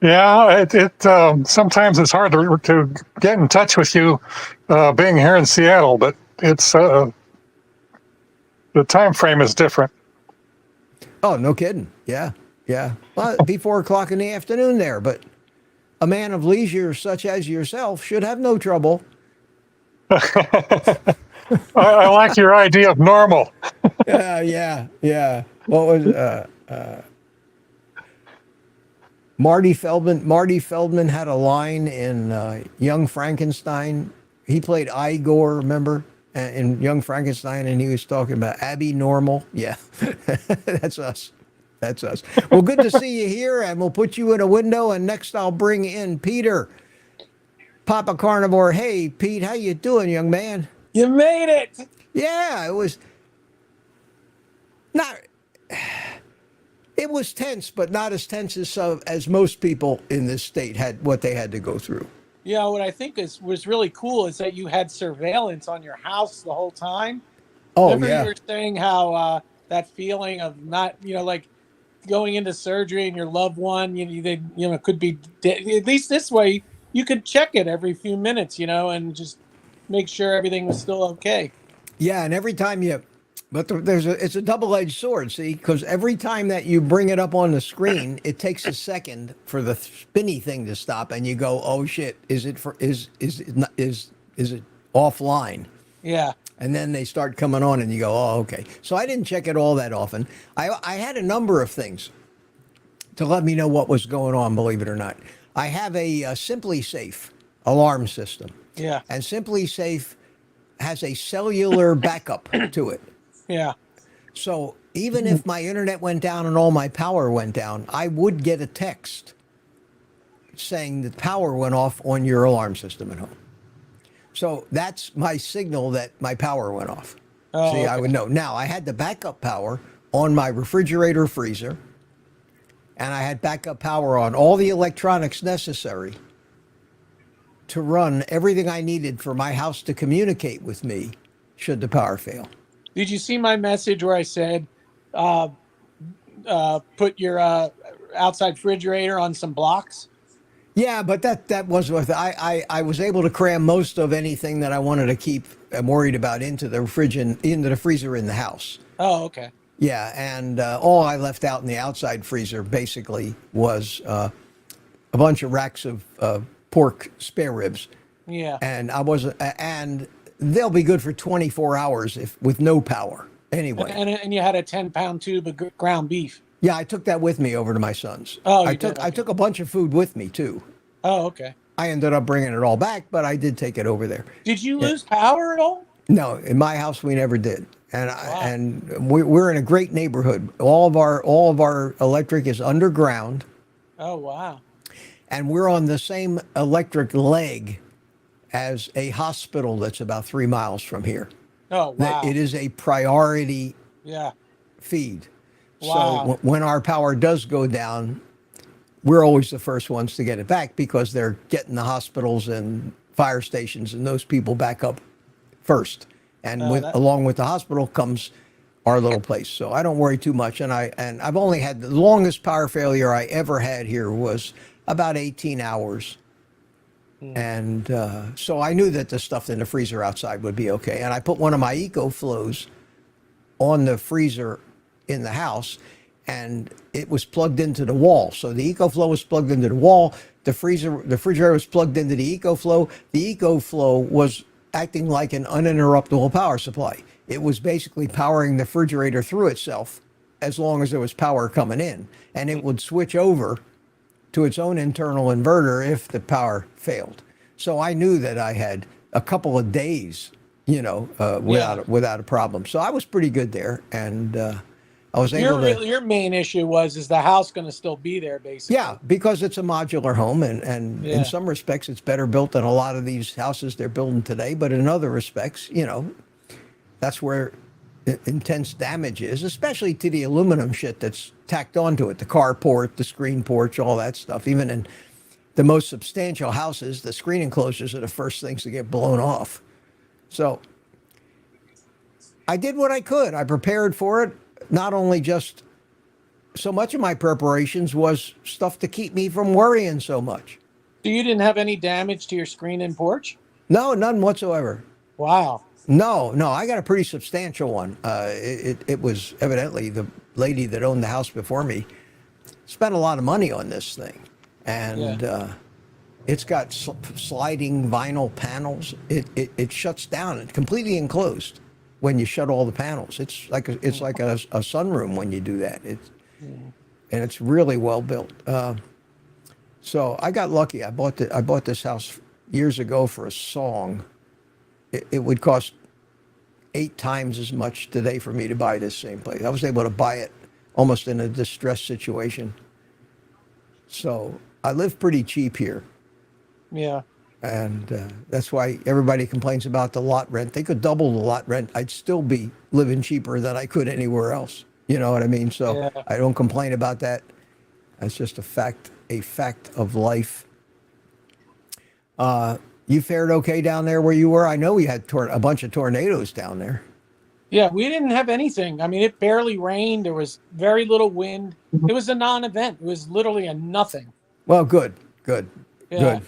Yeah, sometimes it's hard to get in touch with you, being here in Seattle, but it's the time frame is different. Oh, no kidding. Yeah. Well, it'd be 4 o'clock in the afternoon there, but a man of leisure such as yourself should have no trouble. I like your idea of normal. Yeah. What was Marty Feldman? Marty Feldman had a line in Young Frankenstein. He played Igor, remember, in Young Frankenstein, and he was talking about Abby Normal. Yeah, that's us. That's us. Well, good to see you here, and we'll put you in a window. And next, I'll bring in Peter, Papa Carnivore. Hey, Pete, how you doing, young man? You made it. Yeah, it was not. It was tense, but not as tense as most people in this state had what they had to go through. Yeah, what I think was really cool is that you had surveillance on your house the whole time. Oh, Remember yeah. you were saying how that feeling of not, like going into surgery and your loved one, could be dead. At least this way you could check it every few minutes, and just make sure everything was still okay. Yeah, and every time it's a double-edged sword, see, because every time that you bring it up on the screen, it takes a second for the spinny thing to stop, and you go, "Oh shit, is it offline?" Yeah. And then they start coming on, and you go, "Oh, okay." So I didn't check it all that often. I had a number of things to let me know what was going on. Believe it or not, I have a Simply Safe alarm system, Yeah. and Simply Safe has a cellular backup to it. Yeah. So even if my internet went down and all my power went down, I would get a text saying the power went off on your alarm system at home. So that's my signal that my power went off. Oh, See, okay. I would know. Now, I had the backup power on my refrigerator, freezer, and I had backup power on all the electronics necessary to run everything I needed for my house to communicate with me should the power fail. Did you see my message where I said, put your outside refrigerator on some blocks? Yeah, but that was with I was able to cram most of anything that I wanted to keep I'm worried about into the into the freezer in the house. Oh, okay. Yeah, and all I left out in the outside freezer basically was a bunch of racks of pork spare ribs, Yeah. and and they'll be good for 24 hours if with no power anyway. And you had a 10-pound tube of ground beef. Yeah, I took that with me over to my son's. Oh, I you took did? I Okay. took a bunch of food with me too. Oh, okay. I ended up bringing it all back, but I did take it over there. Did you lose power at all? No, in my house we never did, and Wow. we're in a great neighborhood. All of our electric is underground, Oh, wow. and we're on the same electric leg as a hospital that's about 3 miles from here. Oh, wow. It is a priority Yeah. feed. Wow. So when our power does go down, we're always the first ones to get it back because they're getting the hospitals and fire stations and those people back up first. And along with the hospital comes our little place. So I don't worry too much. And I've only had the longest power failure I ever had here was about 18 hours. And so I knew that the stuff in the freezer outside would be okay. And I put one of my EcoFlows on the freezer in the house, and it was plugged into the wall. So the EcoFlow was plugged into the wall. The refrigerator was plugged into the EcoFlow. The EcoFlow was acting like an uninterruptible power supply. It was basically powering the refrigerator through itself as long as there was power coming in. And it would switch over to its own internal inverter if the power failed. So I knew that I had a couple of days, without a problem. So I was pretty good there, and I was able to. Your main issue is the house going to still be there, basically? Yeah, because it's a modular home, and Yeah. in some respects, it's better built than a lot of these houses they're building today. But in other respects, that's where intense damage is, especially to the aluminum shit that's tacked onto it, the carport, the screen porch, all that stuff. Even in the most substantial houses, the screen enclosures are the first things to get blown off. So I did what I could. I prepared for it. Not only just so much of my preparations was stuff to keep me from worrying so much. So you didn't have any damage to your screen and porch? No, none whatsoever. Wow. No, I got a pretty substantial one. It was evidently the lady that owned the house before me spent a lot of money on this thing. And it's got sliding vinyl panels. It shuts down. It's completely enclosed when you shut all the panels. It's like a sunroom when you do that. And it's really well built. So I got lucky. I bought this house years ago for a song. It would cost 8 times as much today for me to buy this same place. I was able to buy it almost in a distressed situation. So I live pretty cheap here. Yeah. And that's why everybody complains about the lot rent. They could double the lot rent. I'd still be living cheaper than I could anywhere else. You know what I mean? So Yeah. I don't complain about that. That's just a fact of life. You fared okay down there where you were? I know we had a bunch of tornadoes down there. Yeah, we didn't have anything. I mean, it barely rained. There was very little wind. It was a non-event. It was literally a nothing. Well, good, good, Yeah. good,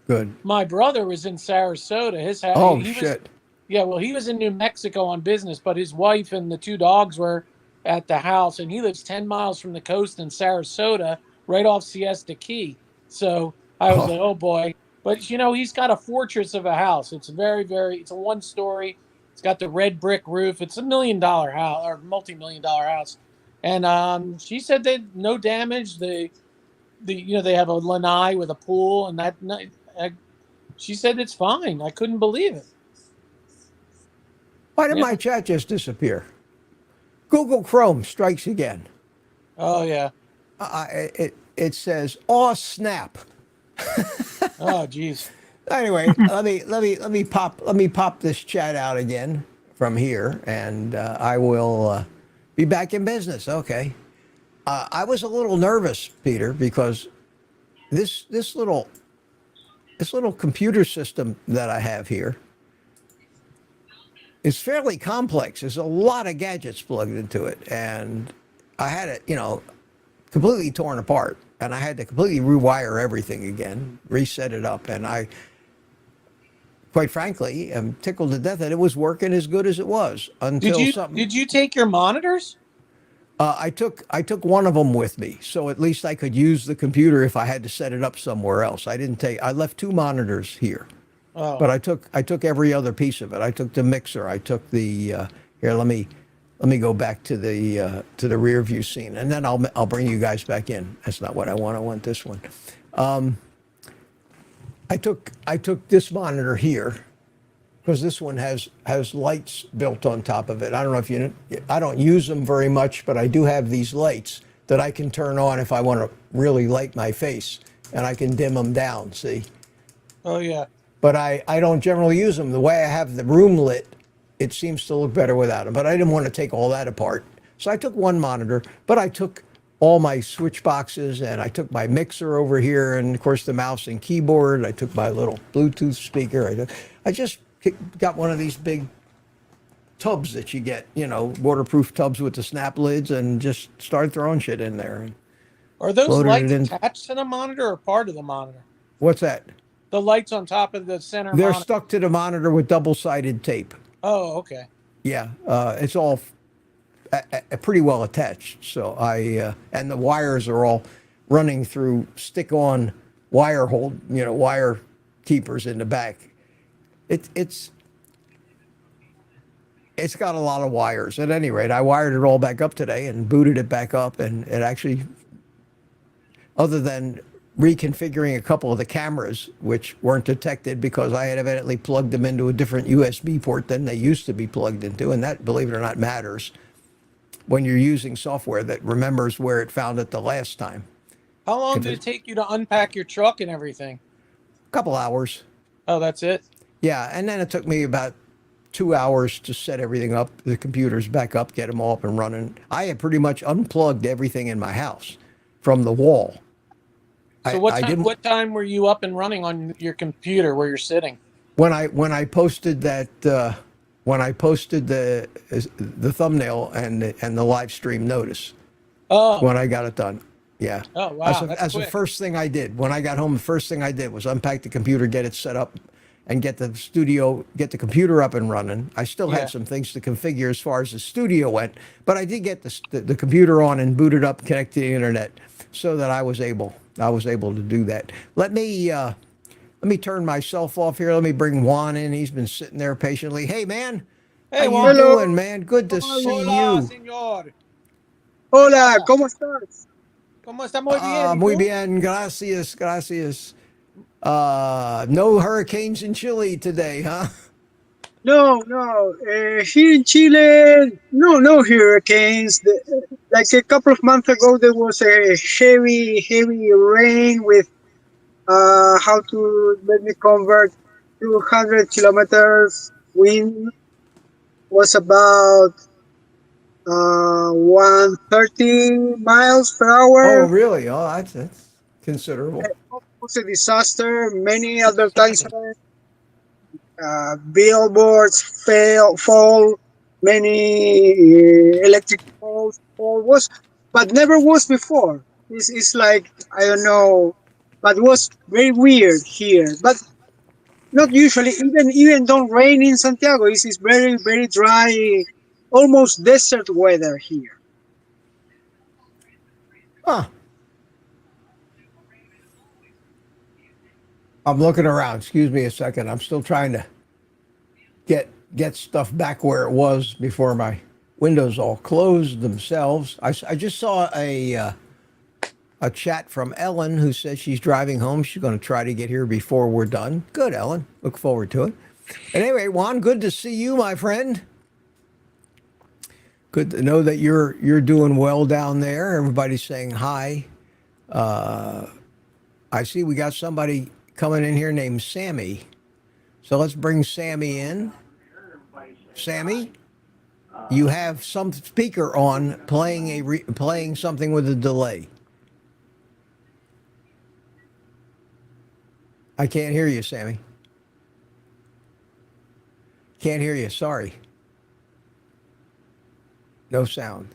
good. My brother was in Sarasota. Oh He was shit. Yeah, well, he was in New Mexico on business, but his wife and the two dogs were at the house, and he lives 10 miles from the coast in Sarasota, right off Siesta Key. So I was Oh, like, oh boy. But, he's got a fortress of a house. It's it's a one story. It's got the red brick roof. It's $1 million house or multi-million dollar house. And she said that no damage. They have a lanai with a pool, and she said it's fine. I couldn't believe it. why did Yeah. my chat just disappear? Google Chrome strikes again. Oh yeah. It says, "Oh snap." Oh geez. Anyway, let me pop this chat out again from here, and I will be back in business. Okay. I was a little nervous, Peter, because this little computer system that I have here is fairly complex. There's a lot of gadgets plugged into it, and I had it, completely torn apart, and I had to completely rewire everything again, reset it up, and I, quite frankly, am tickled to death that it was working as good as it was until something. Did you take your monitors? I took one of them with me, so at least I could use the computer if I had to set it up somewhere else. I left two monitors here, Oh. but I took every other piece of it. I took the mixer. I took the here. Let me go back to the rear view scene, and then I'll bring you guys back in. That's not what I want. I want this one. I took this monitor here because this one has lights built on top of it. I don't know if I don't use them very much, but I do have these lights that I can turn on if I want to really light my face, and I can dim them down, see? Oh yeah. But I don't generally use them. The way I have the room lit, it seems to look better without them, but I didn't want to take all that apart. So I took one monitor, but I took all my switch boxes, and I took my mixer over here, and of course the mouse and keyboard. I took my little Bluetooth speaker. I just got one of these big tubs that you get, waterproof tubs with the snap lids, and just started throwing shit in there. Are those Loaded lights it in. attached to the monitor or part of the monitor? What's that? The lights on top of the center They're monitor. stuck to the monitor with double-sided tape. Oh, okay. Yeah, it's all pretty well attached. So and the wires are all running through stick-on wire keepers in the back. It's got a lot of wires. At any rate, I wired it all back up today and booted it back up, and it actually, other than reconfiguring a couple of the cameras, which weren't detected because I had evidently plugged them into a different USB port than they used to be plugged into, and that, believe it or not, matters when you're using software that remembers where it found it the last time. How long did it take you to unpack your truck and everything? A couple hours. Oh, that's it? Yeah, and then it took me about 2 hours to set everything up, the computers back up, get them all up and running. I had pretty much unplugged everything in my house from the wall. So what time were you up and running on your computer where you're sitting? When I posted that when I posted the thumbnail and the live stream notice. Oh. When I got it done. Yeah. Oh wow. As the first thing I did when I got home, the first thing I did was unpack the computer, get it set up, and get the computer up and running. I still had some things to configure as far as the studio went, but I did get the computer on and booted up, connect to the internet, so that I was able to do that. Let me turn myself off here. Let me bring Juan in. He's been sitting there patiently. Hey man, Hey, how Juan. you doing, man? Good to see Hola, you. señor. Hola, ¿cómo estás? ¿Cómo está? Muy bien. ¿Y Muy tú? bien, gracias, gracias. No hurricanes in Chile today, huh? No. Here in Chile, no hurricanes. Like a couple of months ago, there was a heavy rain with let me convert, 200 kilometers wind was about 130 miles per Oh, hour. really? Oh, that's considerable. It was a disaster. Many advertisements, billboards fall. many electric poles, or was, but never was before. It's like, I don't know, but was very weird here. But not usually, even don't rain in Santiago. It's very very dry, almost desert weather here. Huh. I'm looking around. Excuse me a second. I'm still trying to get stuff back where it was before my windows all closed themselves. I just saw a chat from Ellen who says she's driving home. She's going to try to get here before we're done. Good, Ellen. Look forward to it. And anyway, Juan, good to see you, my friend. Good to know that you're doing well down there. Everybody's saying hi. I see we got somebody coming in here named Sammy. So let's bring Sammy in. Sammy, you have some speaker on playing something with a delay. I can't hear you, Sammy. Can't hear you. Sorry. No sound.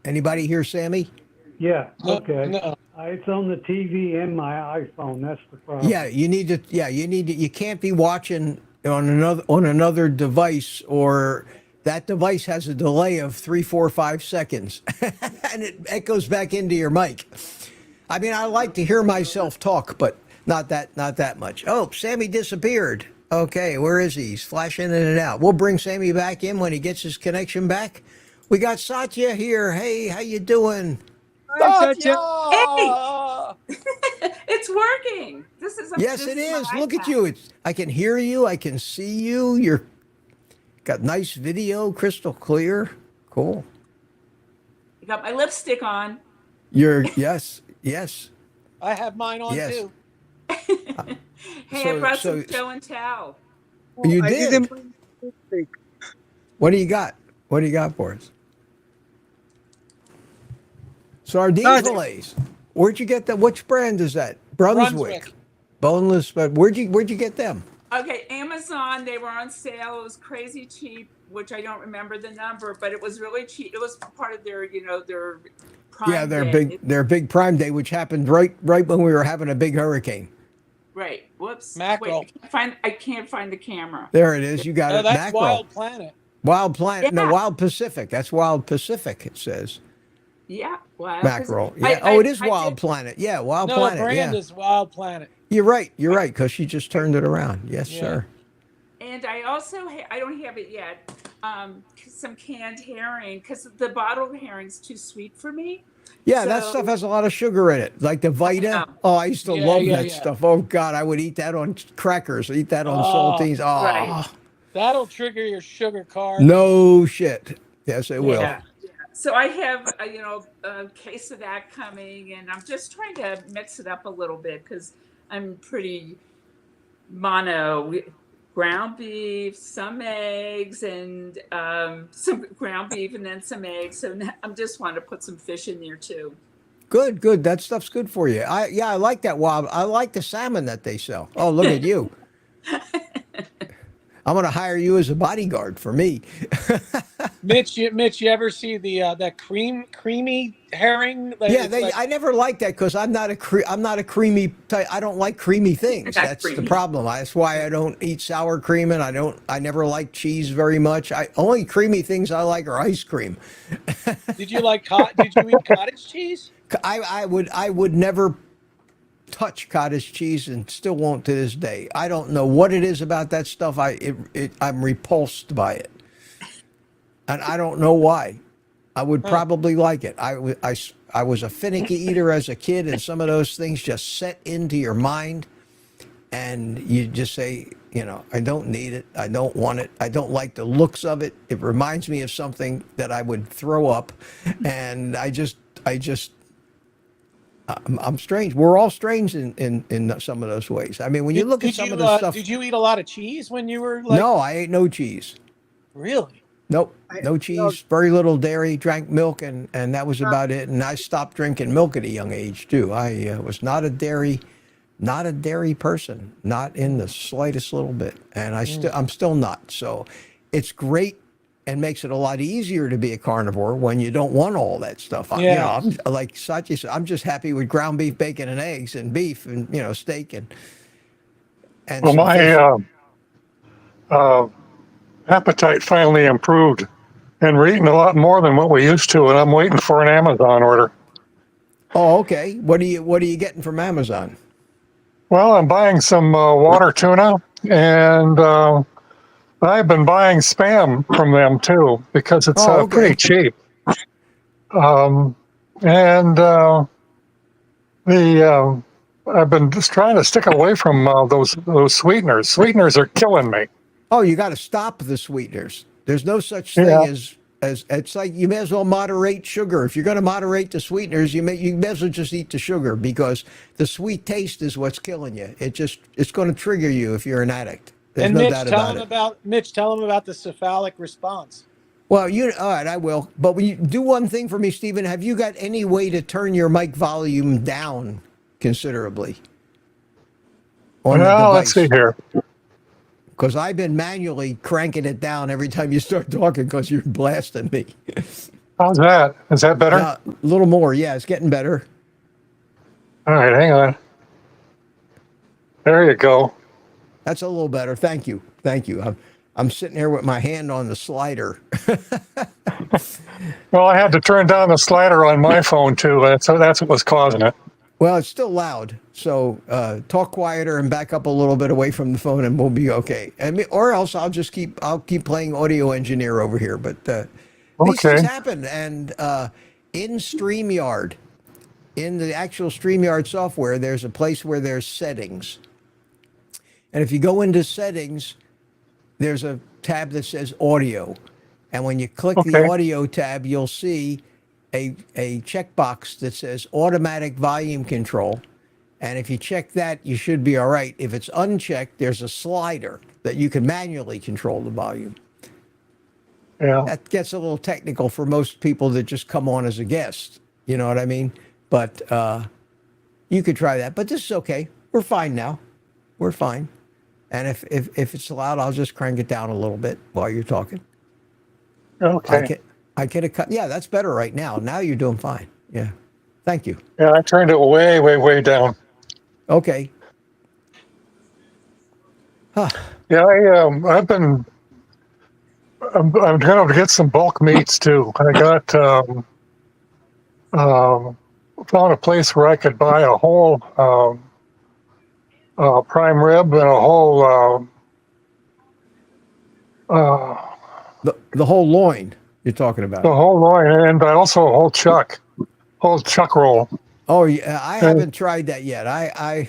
Anybody hear Sammy? Yeah, No, okay. no. It's on the TV and my iPhone. That's the problem. Yeah, you need to. Yeah, you need to. You can't be watching on another device, or that device has a delay of 3, 4, 5 seconds, and it echoes back into your mic. I mean, I like to hear myself talk, but not that much. Oh, Sammy disappeared. Okay, where is he? He's flashing in and out. We'll bring Sammy back in when he gets his connection back. We got Satya here. Hey, how you doing? Hi, Satya. It's working. This is Yes, it my is. Look at iPad. you. I can hear you. I can see you. You're got nice video, crystal clear. Cool. I got my lipstick on. Yes. I have mine on Yes. too. Hey, So- I brought so- some show and tell. You I did. didn't bring lipstick. What do you got? What do you got for us? Sardine Ah, fillets. Where'd you get that? Which brand is that? Brunswick. Boneless, but where'd you get them? Okay, Amazon, they were on sale. It was crazy cheap, which I don't remember the number, but it was really cheap. It was part of their, their Prime Yeah, their Day. big Prime Day, which happened right when we were having a big hurricane. Right. Whoops. Mackerel. Wait, I can't find the camera. There it is. You got Oh, it. that's Mackerel. Wild Planet. Wild Planet. No, Yeah. Wild Pacific. That's Wild Pacific. It says Yeah. Well, mackerel. I- Yeah. Oh, it is I Wild did- Planet. Yeah, Wild No, Planet. the brand Yeah. is Wild Planet. You're right. You're right. Because she just turned it around. Yes, Yeah. sir. And I also, I don't have it yet, some canned herring, because the bottled herring's too sweet for me. Yeah, that So- stuff has a lot of sugar in it, like the Vita. Yeah. Oh, I used to Yeah, love yeah, that yeah. stuff. Oh God, I would eat that on crackers. Eat that on Oh, saltines. Oh, right. That'll trigger your sugar card. no shit. Yes, it will. Yeah. So I have, a case of that coming, and I'm just trying to mix it up a little bit because I'm pretty mono. Ground beef, some eggs, and some ground beef, and then some eggs. So I'm just want to put some fish in there too. Good, good. That stuff's good for you. I like that wild. I like the salmon that they sell. Oh, look at you. I'm going to hire you as a bodyguard for me. Mitch, you ever see the that creamy herring? Like, Yeah, it's like- I never liked that because I'm not a creamy type. I don't like creamy things. Not That's the creamy. problem. That's why I don't eat sour cream, and I never like cheese very much. Only creamy things I like are ice cream. Did you eat cottage cheese? I would never touch cottage cheese, and still won't to this day. I don't know what it is about that stuff. I'm repulsed by it, and I don't know why. I would probably like it. I was a finicky eater as a kid, and some of those things just set into your mind, and you just say, I don't need it. I don't want it. I don't like the looks of it. It reminds me of something that I would throw up, and I'm strange. We're all strange in some of those ways. I mean, when you look at some of the stuff. Did you eat a lot of cheese when you were like? No, I ate no cheese. Really? Nope, no cheese, very little dairy, drank milk, and that was about it. And I stopped drinking milk at a young age too. I was not a dairy person, not in the slightest little bit, and I'm still not. So it's great and makes it a lot easier to be a carnivore when you don't want all that stuff. You know, Yeah. I'm like Sachi said, I'm just happy with ground beef, bacon, and eggs, and beef, and steak, and Well, some fish. my uh, appetite finally improved, and we're eating a lot more than what we used to. And I'm waiting for an Amazon order. Oh, okay. What are you getting from Amazon? Well, I'm buying some water tuna, and I've been buying spam from them too because it's Oh, pretty okay. cheap. Um, and the I've been just trying to stick away from those sweeteners. Sweeteners are killing me. Oh, you got to stop the sweeteners. There's no such thing Yeah. as it's like you may as well moderate sugar. If you're going to moderate the sweeteners, you may as well just eat the sugar because the sweet taste is what's killing you. It's going to trigger you if you're an addict. There's And no Mitch, doubt tell about him it. about Mitch. Tell him about the cephalic response. Well, all right, I will. But when you do one thing for me, Stephen, have you got any way to turn your mic volume down considerably on the Well, let's see device? here. Because I've been manually cranking it down every time you start talking because you're blasting me. How's that? Is that better? A little more. Yeah, it's getting better. All right, hang on. There you go. That's a little better. Thank you. Thank you. I'm sitting here with my hand on the slider. Well, I had to turn down the slider on my phone too. That's what was causing it. Well, it's still loud, so talk quieter and back up a little bit away from the phone, and we'll be okay. Or else I'll keep playing audio engineer over here. But these things Okay. happen, and in StreamYard, in the actual StreamYard software, there's a place where there's settings, and if you go into settings, there's a tab that says audio, and when you click the Okay. audio tab, you'll see a checkbox that says automatic volume control. And if you check that, you should be all right. If it's unchecked, there's a slider that you can manually control the volume. Yeah. That gets a little technical for most people that just come on as a guest. You know what I mean? But you could try that. But this is okay. We're fine now. We're fine. And if it's loud, I'll just crank it down a little bit while you're talking. Okay. I could have cut. Yeah, that's better right now. Now you're doing fine. Yeah. Thank you. Yeah, I turned it way, way, way down. Okay. Huh. Yeah, I'm going to get some bulk meats too. I got found a place where I could buy a whole prime rib and a whole The whole loin you're talking about. the whole loin, and also a whole chuck roll. Oh, yeah. I haven't tried that yet. I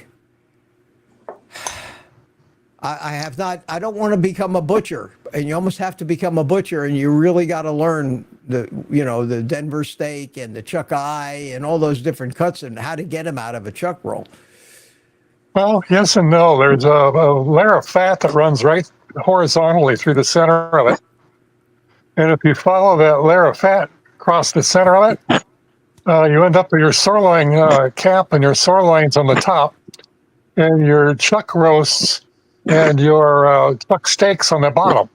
have not. I don't want to become a butcher, and you almost have to become a butcher, and you really got to learn the Denver steak and the chuck eye and all those different cuts and how to get them out of a chuck roll. Well, yes and no. There's a layer of fat that runs right horizontally through the center of it. And if you follow that layer of fat across the center of it, you end up with your sirloin cap and your sirloins on the top, and your chuck roasts and your chuck steaks on the bottom.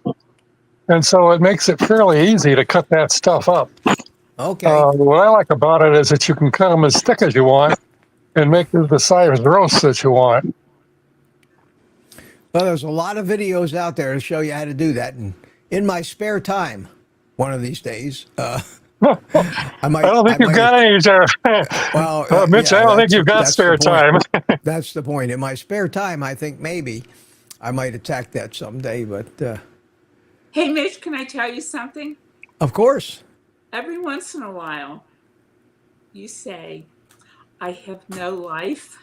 And so it makes it fairly easy to cut that stuff up. Okay. What I like about it is that you can cut them as thick as you want and make the size roast that you want. Well, there's a lot of videos out there to show you how to do that. And in my spare time, one of these days, I might. I don't think you've got any, Well, Mitch. yeah, I don't think you've got that's the spare time. point. That's the point. In my spare time, I think maybe I might attack that someday. But Hey, Mitch, can I tell you something? of course, Every once in a while, you say, I have no life.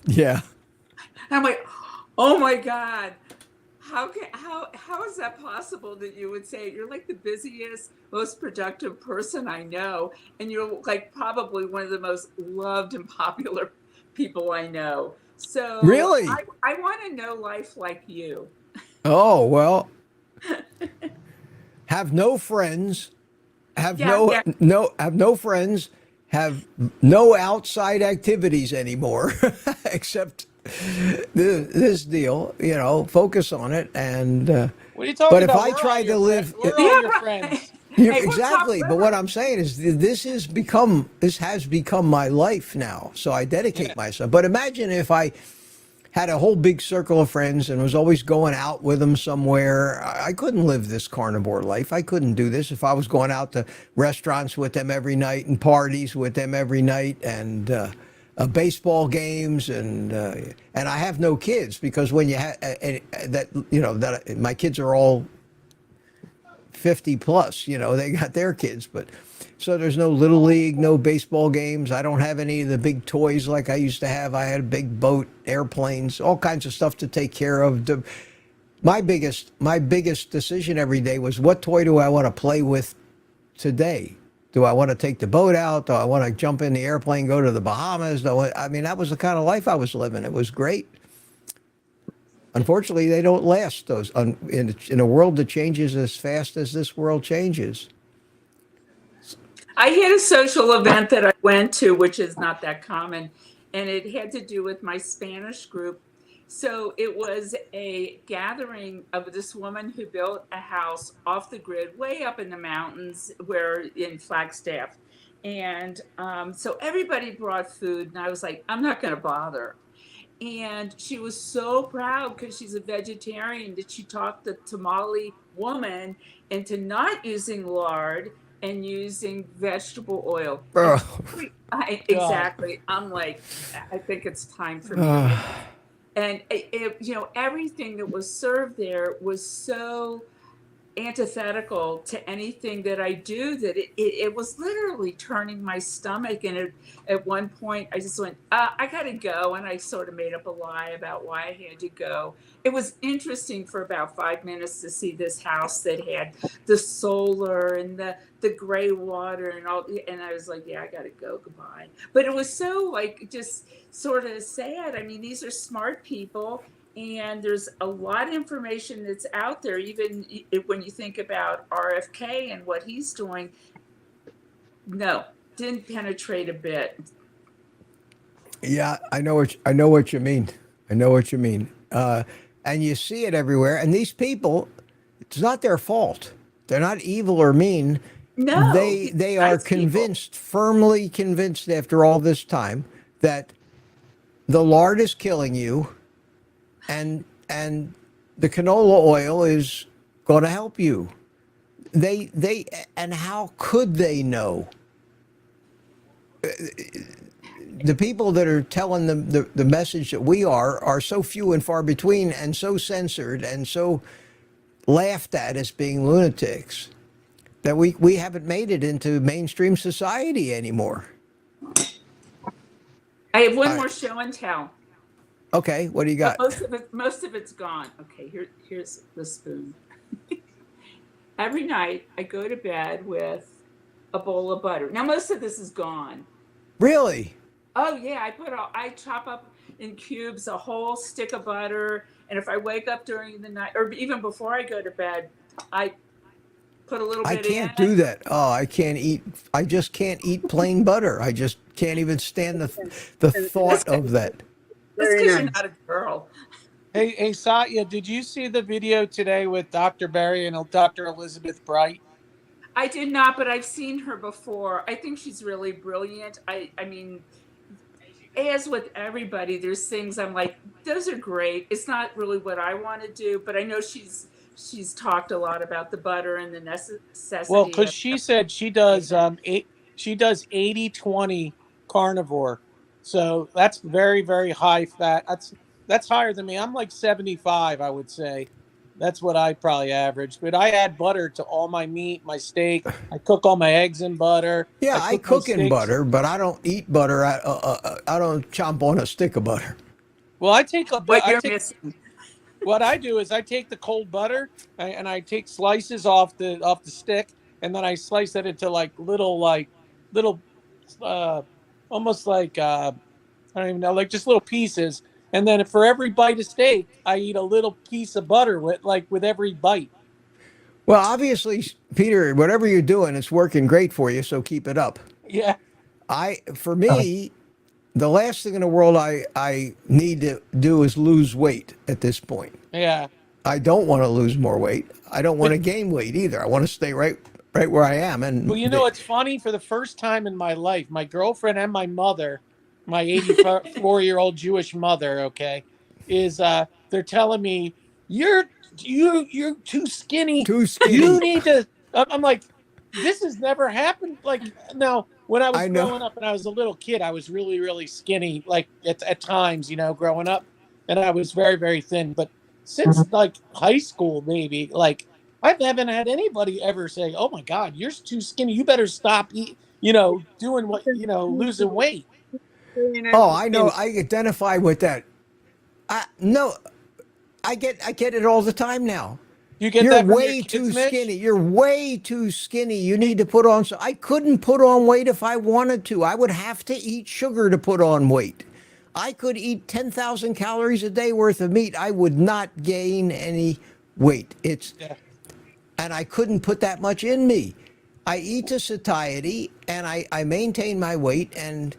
yeah. And I'm like, oh my God. How is that possible that you would say you're like the busiest, most productive person I know, and you're like probably one of the most loved and popular people I know. So Really? I want to know life like you. Oh well. Have no friends. Have no friends. Have no outside activities anymore, except this deal, focus on it. And What are you talking but if about? I tried to live, We're all Yeah, your right. friends. Hey, we're exactly. top But what women. I'm saying is this has become my life now. So I dedicate Yeah. myself. But imagine if I had a whole big circle of friends and was always going out with them somewhere. I couldn't live this carnivore life. I couldn't do this if I was going out to restaurants with them every night and parties with them every night and baseball games and I have no kids because when you have that my kids are all 50 plus, they got their kids, but so there's no little league, no baseball games. I don't have any of the big toys like I used to have. I had a big boat, airplanes, all kinds of stuff to take care of. My biggest decision every day was what toy do I want to play with today? Do I want to take the boat out? Do I want to jump in the airplane, go to the Bahamas? That was the kind of life I was living. It was great. Unfortunately, they don't last. In a world that changes as fast as this world changes. I had a social event that I went to, which is not that common, and it had to do with my Spanish group. So it was a gathering of this woman who built a house off the grid, way up in the mountains, where in Flagstaff. And so everybody brought food, and I was like, I'm not going to bother. And she was so proud because she's a vegetarian that she talked the tamale woman into not using lard and using vegetable oil. And Oh, God. exactly. I'm like, I think it's time for me to make. And everything that was served there was so antithetical to anything that I do that it was literally turning my stomach. And at one point, I just went, I got to go. And I sort of made up a lie about why I had to go. It was interesting for about 5 minutes to see this house that had the solar and the gray water and all. And I was like, yeah, I got to go. Goodbye. But it was so like just sort of sad. I mean, these are smart people, and there's a lot of information that's out there, even when you think about RFK and what he's doing. No, didn't penetrate a bit. yeah, I know what you mean. I know what you mean. And you see it everywhere. And these people, it's not their fault. They're not evil or mean. No, They are nice people. convinced, firmly convinced after all this time that the lard is killing you and the canola oil is going to help you. They and how could they know? The people that are telling them the message that we are so few and far between and so censored and so laughed at as being lunatics that we haven't made it into mainstream society anymore. I have one All more right. show and tell, Okay, what do you but got? most of it's gone. Okay, here's the spoon. Every night I go to bed with a bowl of butter. Now most of this is gone. Really? Oh yeah, I chop up in cubes a whole stick of butter, and if I wake up during the night or even before I go to bed, I put a little I bit in. can't do that. Oh, I can't eat. I just can't eat plain butter. I just can't even stand the That's thought of that. That's Very because you're nice. not a girl. Hey, Satya, did you see the video today with Dr. Barry and Dr. Elizabeth Bright? I did not, but I've seen her before. I think she's really brilliant. I mean, as with everybody, there's things I'm like, those are great. It's not really what I want to do, but I know she's talked a lot about the butter and the Well, necessity because of she said she does 80/20 carnivore. So that's very, very high fat. That's higher than me. I'm like 75, I would say. That's what I probably average. But I add butter to all my meat, my steak. I cook all my eggs in butter. Yeah, I I cook my cook in steaks. butter, but I don't eat butter. I don't chomp on a stick of butter. Well, what I you're take missing. what I do is I take the cold butter and I take slices off the stick, and then I slice it into little uh almost like I don't even know, like just little pieces. And then for every bite of steak, I eat a little piece of butter with every bite. Well, obviously, Peter, whatever you're doing, it's working great for you. So keep it up. Yeah. For me, the last thing in the world I need to do is lose weight at this point. Yeah. I don't want to lose more weight. I don't want to gain weight either. I want to stay right where I am. And Well, you know, it's funny. For the first time in my life, my girlfriend and my mother, my 84-year-old Jewish mother, okay, is they're telling me you're too skinny. too skinny. You need to. I'm like, this has never happened. Like now, when I was I know. growing up and I was a little kid, I was really, really skinny. Like at times, you know, growing up, and I was very, very thin. But since like high school, maybe like. I haven't had anybody ever say, "Oh my God, you're too skinny. You better stop, doing what losing weight." Oh, I know. I identify with that. No, I get it all the time now. You get You're that from way your too kids, Mitch? skinny. You're way too skinny. You need to put on. So I couldn't put on weight if I wanted to. I would have to eat sugar to put on weight. I could eat 10,000 calories a day worth of meat. I would not gain any weight. Yeah. And I couldn't put that much in me. I eat to satiety, and I maintain my weight, and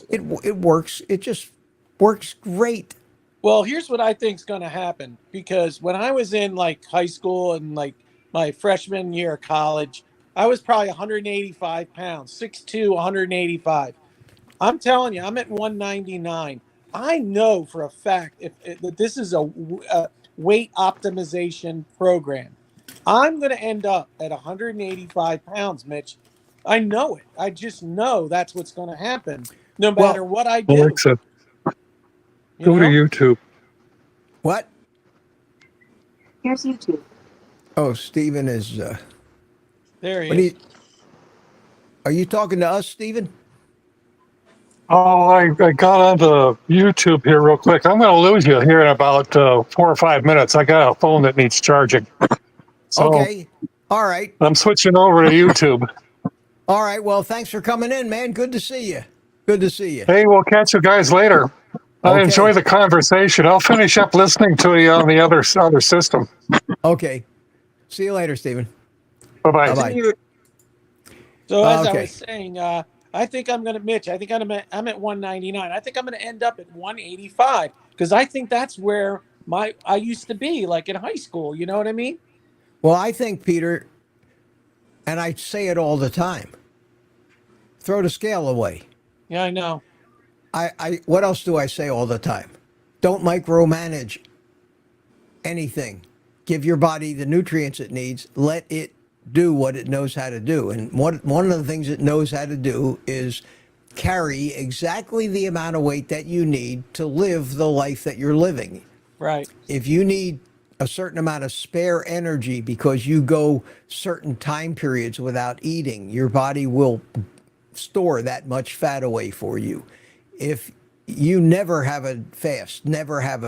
it works. It just works great. Well, here's what I think's going to happen, because when I was in like high school and like my freshman year of college, I was probably 185 pounds, 6'2", 185. I'm telling you, I'm at 199. I know for a fact that this is a weight optimization program. I'm going to end up at 185 pounds, Mitch. I know it. I just know that's what's going to happen, no matter what I do. Alexa, You go to know? YouTube. What? Here's YouTube. Oh, Stephen is. There he What is. are you talking to us, Stephen? Oh, I got onto YouTube here real quick. I'm going to lose you here in about 4 or 5 minutes. I got a phone that needs charging. So Okay. All right. I'm switching over to YouTube. All right. Well, thanks for coming in, man. Good to see you. Good to see you. Hey, we'll catch you guys later. I Okay. enjoy the conversation. I'll finish up listening to you on the other system. Okay. See you later, Stephen. Bye-bye. Bye-bye. So as I Okay. was saying, I think I'm going to, Mitch, I think I'm at 199. I think I'm going to end up at 185, because I think that's where I used to be, like in high school. You know what I mean? Well, I think, Peter, and I say it all the time, throw the scale away. Yeah, I know. What else do I say all the time? Don't micromanage anything. Give your body the nutrients it needs. Let it do what it knows how to do. And one of the things it knows how to do is carry exactly the amount of weight that you need to live the life that you're living. Right. If you need a certain amount of spare energy because you go certain time periods without eating, your body will store that much fat away for you. If you never have a fast, never have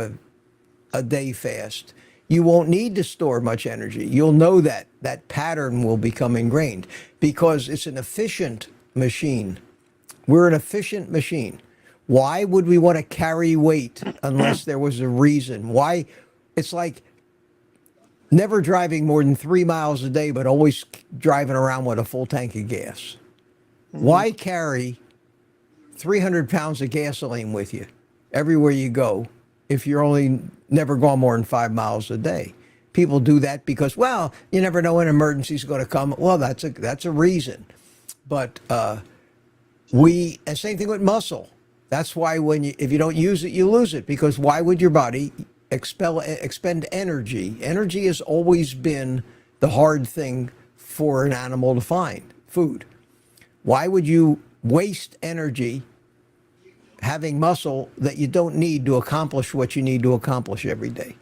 a day fast, you won't need to store much energy. You'll know that pattern will become ingrained because it's an efficient machine. We're an efficient machine. Why would we want to carry weight unless there was a reason? Why? It's like never driving more than 3 miles a day, but always driving around with a full tank of gas. Why carry 300 pounds of gasoline with you everywhere you go if you're only never gone more than 5 miles a day? People do that because, well, you never know when an emergency is going to come. Well, that's a reason. But and same thing with muscle. That's why if you don't use it, you lose it, because why would your body expend energy? Energy has always been the hard thing for an animal to find, food. Why would you waste energy having muscle that you don't need to accomplish what you need to accomplish every day?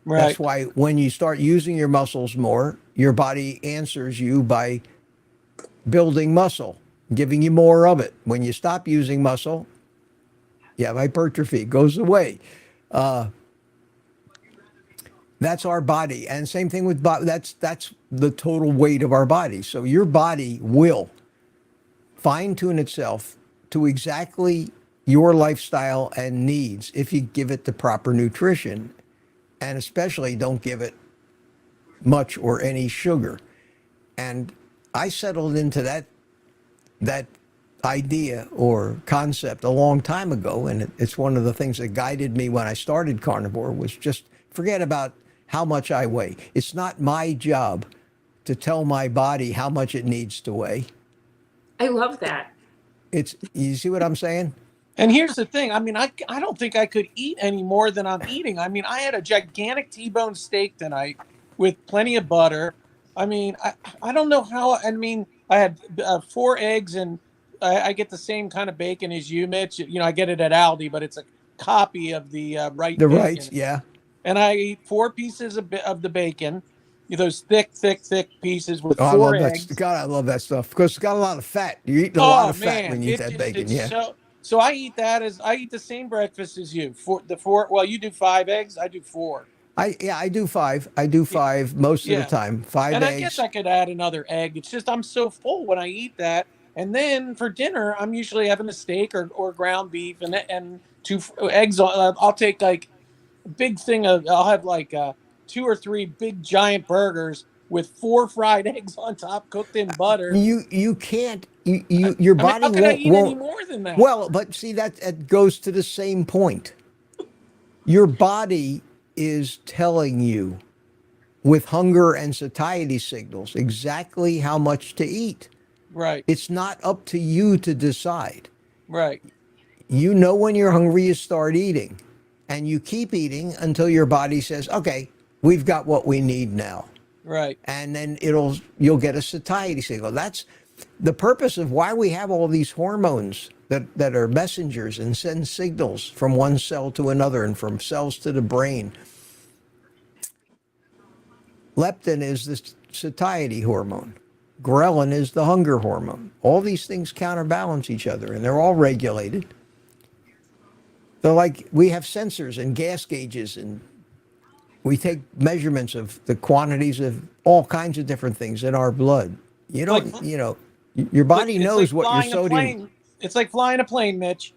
Right. That's why when you start using your muscles more, your body answers you by building muscle, giving you more of it. When you stop using muscle, you have hypertrophy, it goes away. That's our body. And same thing with that's the total weight of our body. So your body will fine-tune itself to exactly your lifestyle and needs if you give it the proper nutrition, and especially don't give it much or any sugar. And I settled into that idea or concept a long time ago, and it's one of the things that guided me when I started Carnivore, was just forget about how much I weigh. It's not my job to tell my body how much it needs to weigh. I love that. It's, you see what I'm saying? And here's the thing. I mean, I don't think I could eat any more than I'm eating. I mean, I had a gigantic T-bone steak tonight with plenty of butter. I mean, I don't know how. I mean, I had 4 eggs, and I get the same kind of bacon as you, Mitch. You know, I get it at Aldi, but it's a copy of the right The bacon. rights, yeah. And I eat 4 pieces of the bacon, those thick pieces with Oh, I 4 love eggs. that. God, I love that stuff because it's got a lot of fat. You're eating a lot of fat Man, when you eat that bacon. it's Yeah. so I eat the same breakfast as you. Well, you do 5 eggs, I do 4. I do 5. I do 5 most of the time. 5 And eggs. I guess I could add another egg. It's just I'm so full when I eat that. And then for dinner, I'm usually having a steak or ground beef and 2 eggs. I'll take like a big thing of. I'll have like 2 or 3 big giant burgers with 4 fried eggs on top, cooked in butter. You can't. Your I mean, body how can I eat any won't. more than that? Well, but see that goes to the same point. Your body is telling you with hunger and satiety signals exactly how much to eat. Right. It's not up to you to decide. Right. You know when you're hungry, you start eating, and you keep eating until your body says, "Okay, we've got what we need now." Right. And then you'll get a satiety signal. That's the purpose of why we have all these hormones that are messengers and send signals from one cell to another and from cells to the brain. Leptin is the satiety hormone. Ghrelin is the hunger hormone. All these things counterbalance each other, and they're all regulated. They're like, we have sensors and gas gauges, and we take measurements of the quantities of all kinds of different things in our blood. You don't, your body It's knows like what your flying a sodium. plane. It's like flying a plane, Mitch.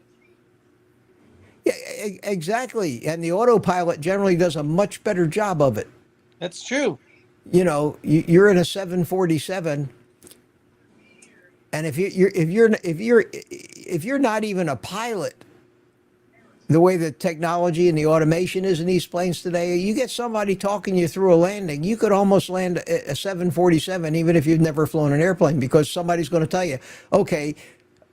Yeah, exactly. And the autopilot generally does a much better job of it. That's true. You're in a 747, and if you're not even a pilot, the way the technology and the automation is in these planes today, you get somebody talking you through a landing, you could almost land a 747 even if you've never flown an airplane, because somebody's going to tell you, okay,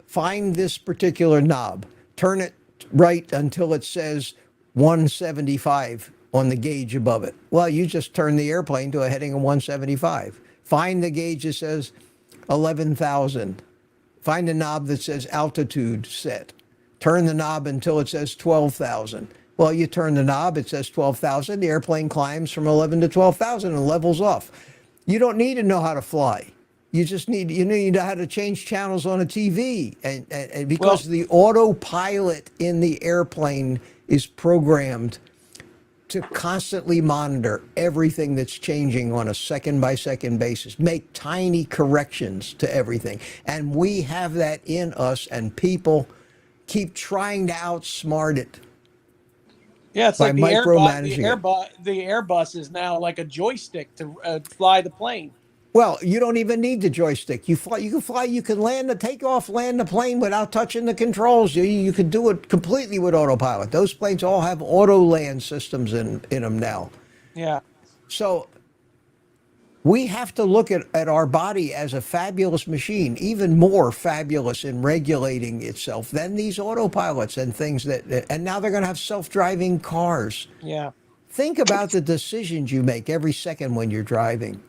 find this particular knob, turn it right until it says 175 on the gauge above it. Well, you just turn the airplane to a heading of 175. Find the gauge that says 11,000. Find a knob that says altitude set. Turn the knob until it says 12,000. Well, you turn the knob, it says 12,000. The airplane climbs from 11 to 12,000 and levels off. You don't need to know how to fly. You just need to know how to change channels on a TV, and because the autopilot in the airplane is programmed to constantly monitor everything that's changing on a second-by-second basis, make tiny corrections to everything. And we have that in us, and people keep trying to outsmart it. Yeah, it's by like the micromanaging the Airbus is now like a joystick to fly the plane. Well, you don't even need the joystick. You can land the plane without touching the controls. You can do it completely with autopilot. Those planes all have auto land systems in them now. Yeah. So we have to look at our body as a fabulous machine, even more fabulous in regulating itself than these autopilots and things and now they're going to have self-driving cars. Yeah. Think about the decisions you make every second when you're driving.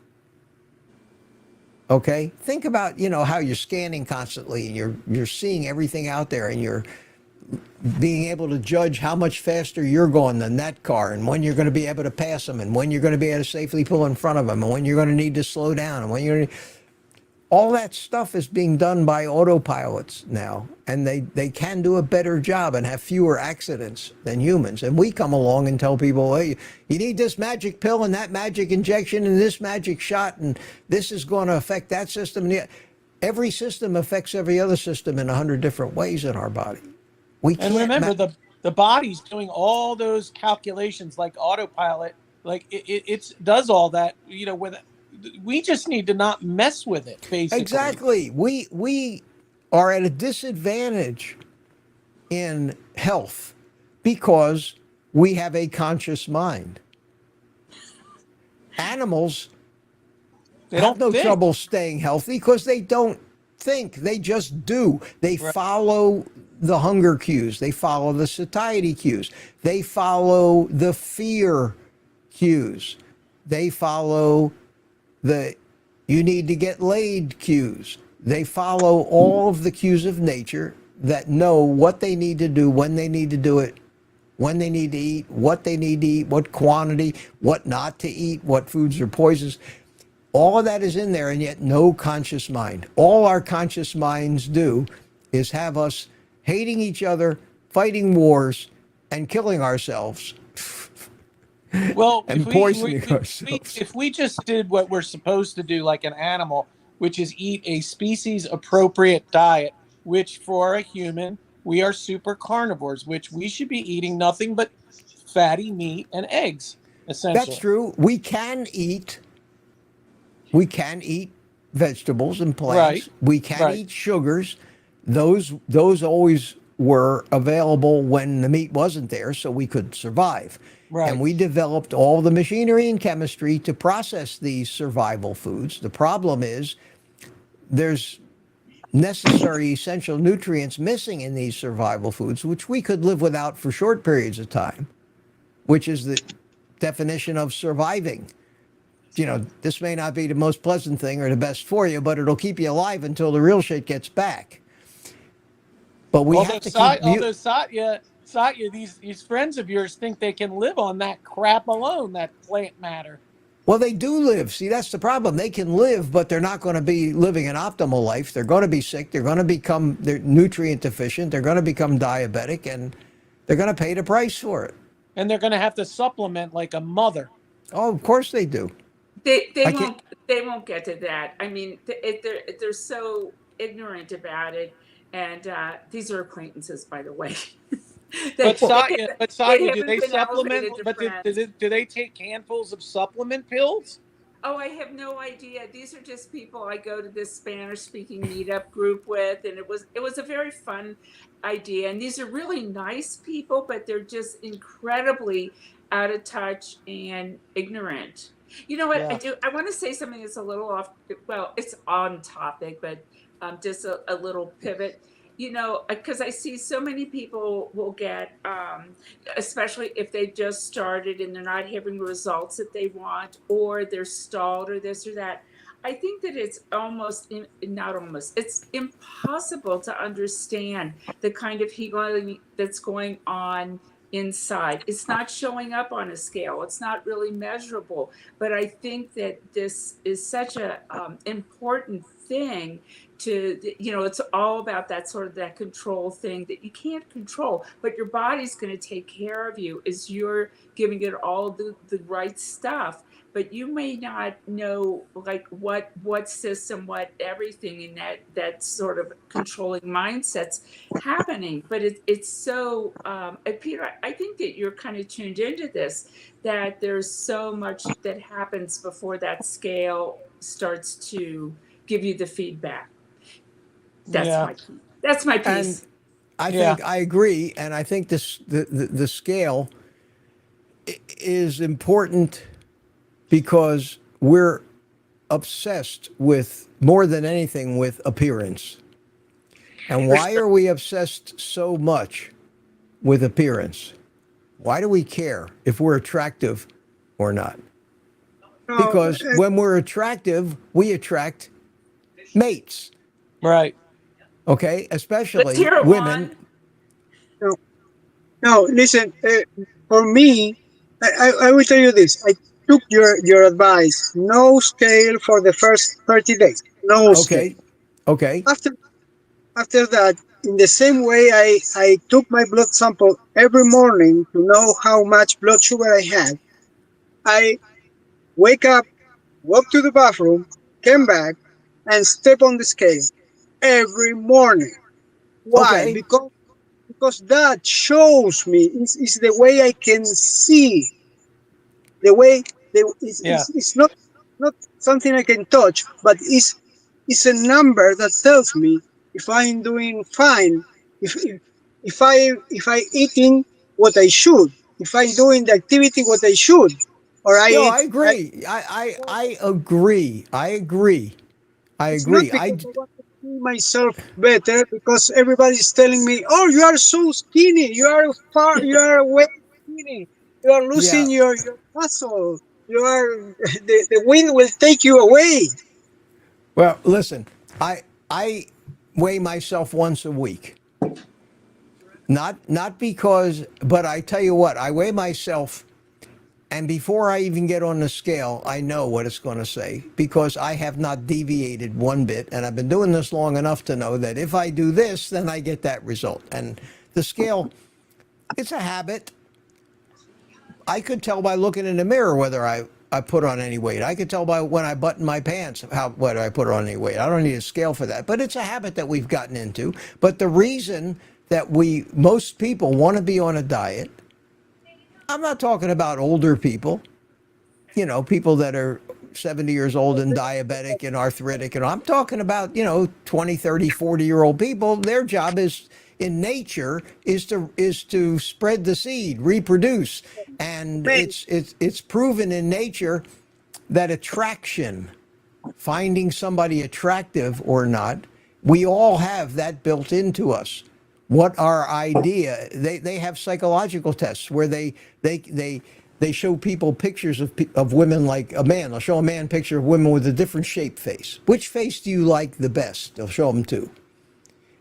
Okay, think about how you're scanning constantly, and you're seeing everything out there, and you're being able to judge how much faster you're going than that car, and when you're going to be able to pass them, and when you're going to be able to safely pull in front of them, and when you're going to need to slow down, and when you're all that stuff is being done by autopilots now, and they can do a better job and have fewer accidents than humans. And we come along and tell people, hey, you need this magic pill and that magic injection and this magic shot, and this is going to affect that system. Every system affects every other system in 100 different ways in our body. We can't. And remember, the body's doing all those calculations like autopilot, like it does all that, with. We just need to not mess with it, basically. Exactly. We are at a disadvantage in health because we have a conscious mind. Animals They have don't no think. trouble staying healthy because they don't think, they just do. They Right. follow the hunger cues, they follow the satiety cues, they follow the fear cues, they follow the you need to get laid cues. They follow all of the cues of nature that know what they need to do, when they need to do it, when they need to eat, what they need to eat, what quantity, what not to eat, what foods are poisons. All of that is in there, and yet no conscious mind. All our conscious minds do is have us hating each other, fighting wars, and killing ourselves. Well, And poisoning ourselves. if we just did what we're supposed to do like an animal, which is eat a species appropriate diet, which for a human, we are super carnivores, which we should be eating nothing but fatty meat and eggs, essentially. That's true. We can eat vegetables and plants. Right. We can Right. eat sugars. Those always were available when the meat wasn't there, so we could survive. Right. And we developed all the machinery and chemistry to process these survival foods. The problem is there's necessary essential nutrients missing in these survival foods, which we could live without for short periods of time, which is the definition of surviving. You know, this may not be the most pleasant thing or the best for you, but it'll keep you alive until the real shit gets back. But we have to keep although Satya, these friends of yours think they can live on that crap alone, that plant matter. Well, they do live. See, that's the problem. They can live, but they're not going to be living an optimal life. They're going to be sick. They're nutrient deficient. They're going to become diabetic, and they're going to pay the price for it. And they're going to have to supplement like a mother. Oh, of course they do. They I won't get to that. I mean, they're so ignorant about it. And these are acquaintances, by the way. But Satya, do haven't they been supplement? elevated to But friends. do they take handfuls of supplement pills? Oh, I have no idea. These are just people I go to this Spanish-speaking meetup group with, and it was a very fun idea. And these are really nice people, but they're just incredibly out of touch and ignorant. You know what? Yeah. I want to say something that's a little off. Well, it's on topic, but just a little pivot. You know, because I see so many people will get, especially if they just started and they're not having results that they want, or they're stalled, or this or that. I think that it's it's impossible to understand the kind of healing that's going on inside. It's not showing up on a scale. It's not really measurable. But I think that this is such a important thing to, it's all about that control thing that you can't control, but your body's going to take care of you as you're giving it all the right stuff. But you may not know like what system, what everything in that sort of controlling mindset's happening. But it's so, Peter, I think that you're kind of tuned into this, that there's so much that happens before that scale starts to give you the feedback. That's my piece. And I think I agree, and I think the scale is important because we're obsessed with, more than anything, with appearance. And why are we obsessed so much with appearance? Why do we care if we're attractive or not? Because when we're attractive, we attract mates. Right. Okay, especially Let's hear it, women. Juan. No, listen, for me, I will tell you this. I took your advice. No scale for the first 30 days. No scale. Okay. After that, in the same way, I took my blood sample every morning to know how much blood sugar I had. I wake up, walk to the bathroom, came back, and step on the scale every morning. Why? Okay. Because that shows me, it's the way I can see, the way it's not something I can touch, but it's a number that tells me if I'm doing fine, if I eating what I should, if I'm doing the activity what I should, or I No, eat. I agree. I agree. I agree. I It's not agree. because I want to see myself better, because everybody's telling me, "Oh, you are so skinny. You are far. You are way skinny. You are Yeah. losing your muscle. You are the wind will take you away." Well, listen, I weigh myself once a week. Not because, but I tell you what, I weigh myself, and before I even get on the scale, I know what it's going to say because I have not deviated one bit, and I've been doing this long enough to know that if I do this, then I get that result. And the scale, it's a habit. I could tell by looking in the mirror whether I put on any weight. I could tell by when I button my pants whether I put on any weight. I don't need a scale for that. But it's a habit that we've gotten into. But the reason that most people want to be on a diet, I'm not talking about older people, people that are 70 years old and diabetic and arthritic. And I'm talking about, 20, 30, 40-year-old people. Their job is in nature is to spread the seed, reproduce. And Man, it's proven in nature that attraction, finding somebody attractive or not, we all have that built into us. What our idea, they have psychological tests where they show people pictures of women like a man. They'll show a man picture of women with a different shaped face. Which face do you like the best? They'll show them two.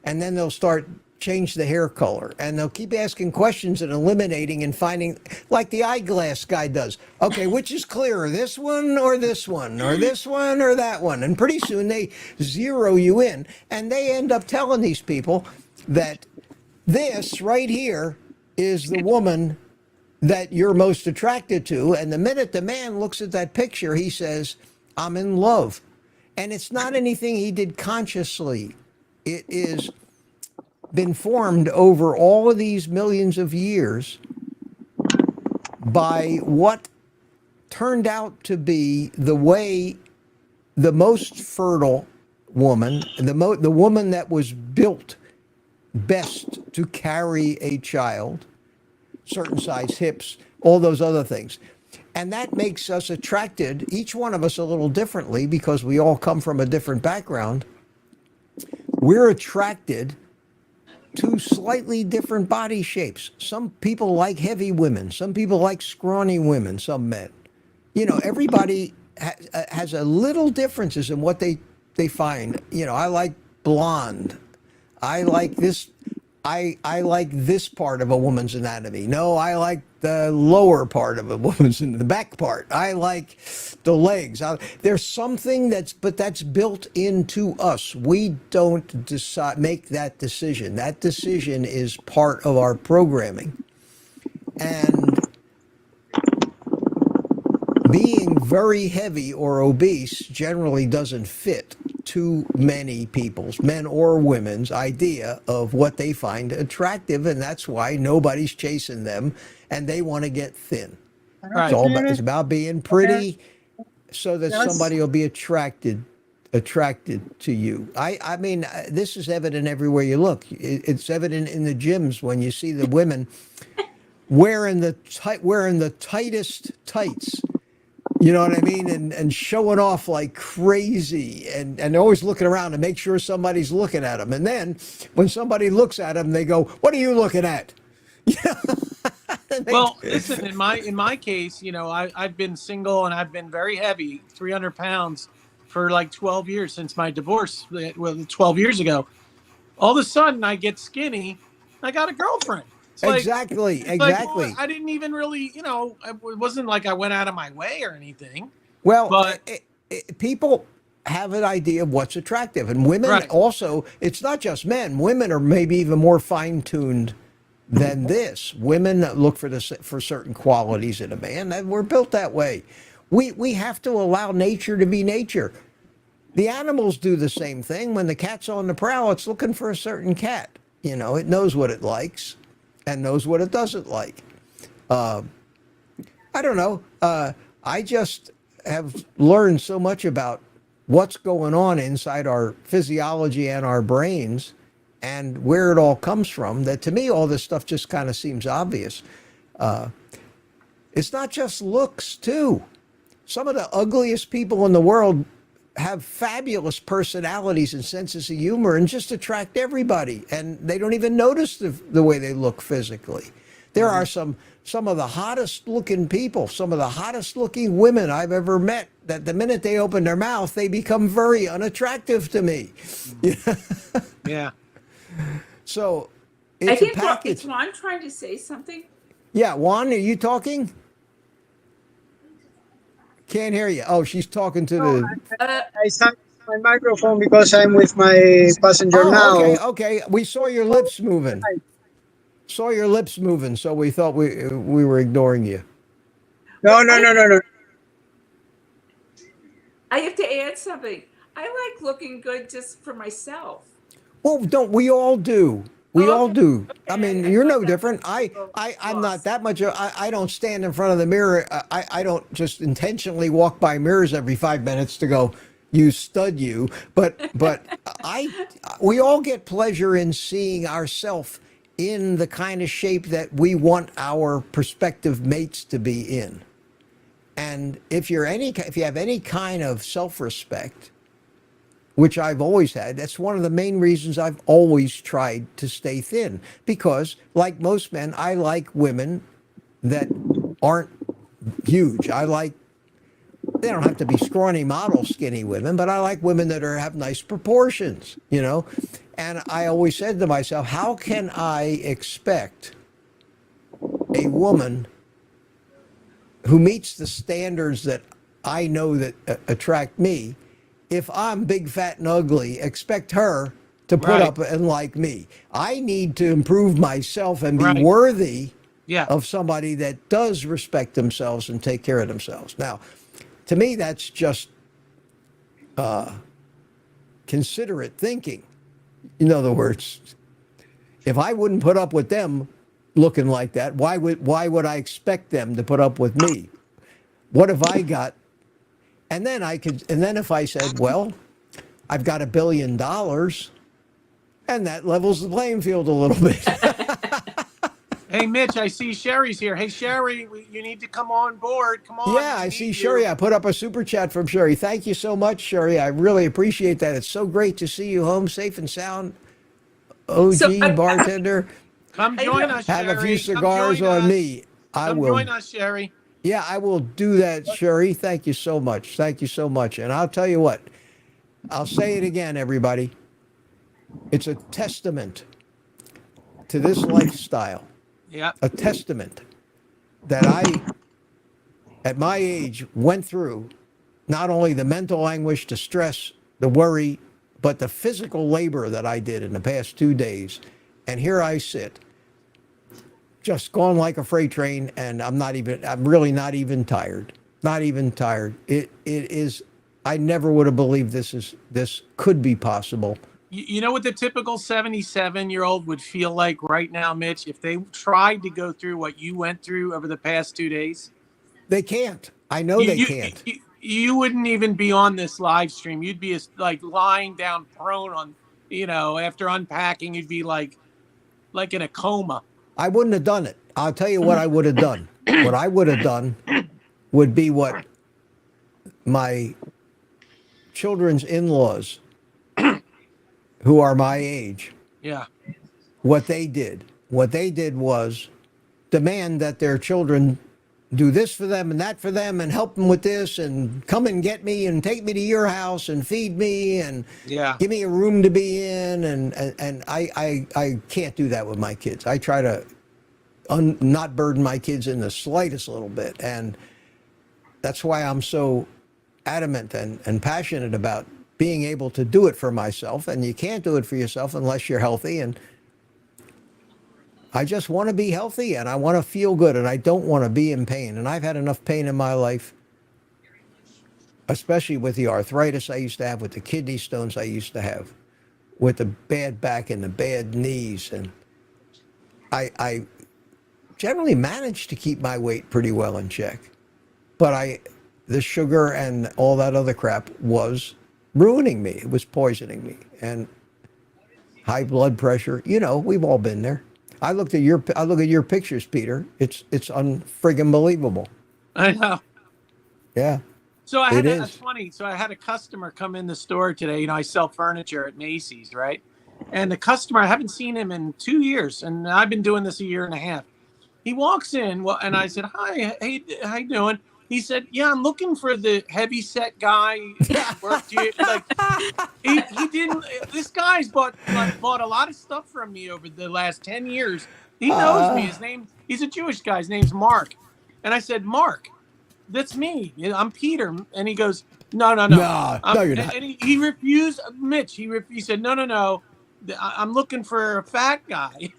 And then they'll start change the hair color, and they'll keep asking questions and eliminating and finding, like the eyeglass guy does. Okay, which is clearer, this one or this one or this one or that one? And pretty soon they zero you in, and they end up telling these people that this right here is the woman that you're most attracted to. And the minute the man looks at that picture, he says, I'm in love. And it's not anything he did consciously. It is been formed over all of these millions of years by what turned out to be the way the most fertile woman, the woman that was built best to carry a child, certain size hips, all those other things. And that makes us attracted, each one of us a little differently because we all come from a different background. We're attracted to slightly different body shapes. Some people like heavy women. Some people like scrawny women, some men. Everybody has a little differences in what they find. I like blonde. I like this. I like this part of a woman's anatomy. No, I like the lower part of a woman's, the back part. I like the legs. There's something that's built into us. We don't make that decision. That decision is part of our programming. And being very heavy or obese generally doesn't fit too many people's, men or women's, idea of what they find attractive, and that's why nobody's chasing them, and they want to get thin. Right. It's about being pretty, so that Yes. somebody will be attracted to you. I mean, this is evident everywhere you look. It's evident in the gyms when you see the women wearing the tightest tights. You know what I mean? And showing off like crazy, and they're always looking around to make sure somebody's looking at them. And then when somebody looks at them, they go, "What are you looking at?" Well, listen, in my case, I've been single and I've been very heavy, 300 pounds for like 12 years since my divorce, 12 years ago. All of a sudden I get skinny. I got a girlfriend. It's like, Exactly. well, I didn't even really, it wasn't like I went out of my way or anything. Well, But people have an idea of what's attractive, and women Right. also. It's not just men. Women are maybe even more fine-tuned than this. Women look for certain qualities in a man, and we're built that way. We have to allow nature to be nature. The animals do the same thing. When the cat's on the prowl, it's looking for a certain cat. It knows what it likes and knows what it doesn't like. I don't know. I just have learned so much about what's going on inside our physiology and our brains and where it all comes from, that to me, all this stuff just kind of seems obvious. It's not just looks, too. Some of the ugliest people in the world have fabulous personalities and senses of humor and just attract everybody. And they don't even notice the way they look physically. There are some of the hottest looking people, some of the hottest looking women I've ever met, that the minute they open their mouth, they become very unattractive to me. Yeah. So I it's a think package. is Juan trying to say something? Yeah, Juan, are you talking? Can't hear you. Oh, she's talking to the. I stopped my microphone because I'm with my passenger now. Okay. We saw your lips moving. Saw your lips moving, so we thought we were ignoring you. No. I have to add something. I like looking good just for myself. Well, don't we all do? We Oh, all okay. do. I mean, I you're thought no that different. was I'm not lost. that much. I don't stand in front of the mirror. I don't just intentionally walk by mirrors every 5 minutes to go, you stud you. But we all get pleasure in seeing ourselves in the kind of shape that we want our prospective mates to be in. And if you have any kind of self-respect, which I've always had, that's one of the main reasons I've always tried to stay thin. Because, like most men, I like women that aren't huge. They don't have to be scrawny model skinny women, but I like women that have nice proportions, you know? And I always said to myself, how can I expect a woman who meets the standards that I know that attract me, if I'm big, fat, and ugly, expect her to put Right. up and like me? I need to improve myself and be Right. worthy Yeah. of somebody that does respect themselves and take care of themselves. Now, to me, that's just considerate thinking. In other words, if I wouldn't put up with them looking like that, why would I expect them to put up with me? What have I got? And then if I said, well, I've got $1 billion, and that levels the playing field a little bit. Hey, Mitch, I see Sherry's here. Hey, Sherry, you need to come on board. Come on. Yeah, we I need see you. Sherry. I put up a super chat from Sherry. Thank you so much, Sherry. I really appreciate that. It's so great to see you home safe and sound. OG So, bartender. Come join us, Have Sherry. a few cigars Come join on us. me. I Come will. join us, Sherry. Yeah, I will do that, Sherry. Thank you so much. Thank you so much. And I'll tell you what, I'll say it again, everybody. It's a testament to this lifestyle, Yeah. a testament that I, at my age, went through not only the mental anguish, the stress, the worry, but the physical labor that I did in the past 2 days. And here I sit, just gone like a freight train, and I'm really not even tired. Not even tired. It is, I never would have believed this could be possible. You know what the typical 77-year-old would feel like right now, Mitch, if they tried to go through what you went through over the past 2 days? They can't. I know they can't. You wouldn't even be on this live stream. You'd be like lying down prone on, after unpacking, you'd be like in a coma. I wouldn't have done it. I'll tell you what I would have done. What I would have done would be what my children's in-laws, who are my age, Yeah. what they did. What they did was demand that their children do this for them and that for them and help them with this and come and get me and take me to your house and feed me and give me a room to be in. And I can't do that with my kids. I try to not burden my kids in the slightest little bit. And that's why I'm so adamant and passionate about being able to do it for myself. And you can't do it for yourself unless you're healthy. And I just want to be healthy and I want to feel good and I don't want to be in pain. And I've had enough pain in my life, especially with the arthritis I used to have, with the kidney stones I used to have, with the bad back and the bad knees. And I generally managed to keep my weight pretty well in check. But the sugar and all that other crap was ruining me. It was poisoning me. And high blood pressure. You know, we've all been there. I look at your pictures, Peter. It's unfriggin' believable. I know. Yeah. So It that's is. funny. So I had a customer come in the store today. You know, I sell furniture at Macy's, right? And the customer, I haven't seen him in 2 years, and I've been doing this a year and a half. He walks in, well, and I said, "Hi, hey, how you doing?" He said, "Yeah, I'm looking for the heavy set guy that worked here." Like he didn't. This guy's bought a lot of stuff from me over the last 10 years. He knows me. He's a Jewish guy. His name's Mark. And I said, "Mark, that's me. I'm Peter." And he goes, "No, no, no." No, you're not. And he refused. Mitch, he said, "No, no, no. I'm looking for a fat guy."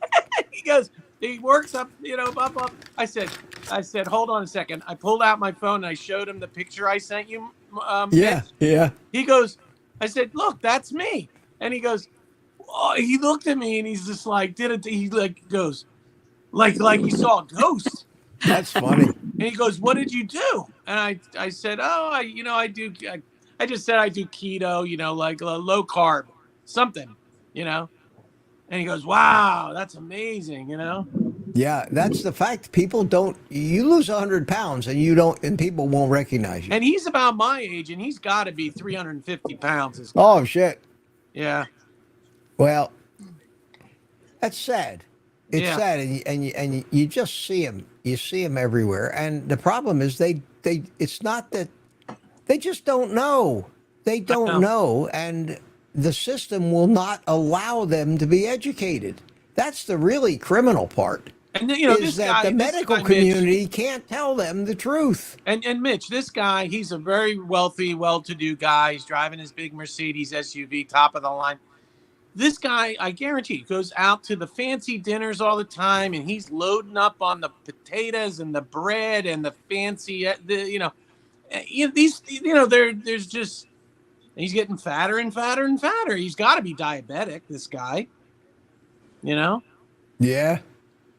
He goes, he works up, up. I said, "Hold on a second." I pulled out my phone and I showed him the picture I sent you. Yeah, Mitch. yeah. He goes, I said, "Look, that's me." And he goes, oh, he looked at me and he's just like, he like goes, like he saw a ghost. That's funny. And he goes, "What did you do?" And I said, "Oh, I do. I just said I do keto, like low carb, something, And he goes, "Wow, that's amazing, Yeah, that's the fact. People don't. You lose 100 pounds, and you don't, and people won't recognize you. And he's about my age, and he's got to be 350 pounds. Oh shit. Yeah. Well, that's sad. It's Yeah. sad, and you just see them. You see them everywhere, and the problem is they. It's not that they just don't know. They don't know, and the system will not allow them to be educated. That's the really criminal part. And Is this that guy, the medical Mitch, community can't tell them the truth. and Mitch, this guy, he's a very wealthy, well-to-do guy. He's driving his big Mercedes SUV, top of the line. This guy, I guarantee, goes out to the fancy dinners all the time, and he's loading up on the potatoes and the bread and the fancy, there's just, he's getting fatter and fatter and fatter. He's got to be diabetic, this guy. Yeah. Yeah,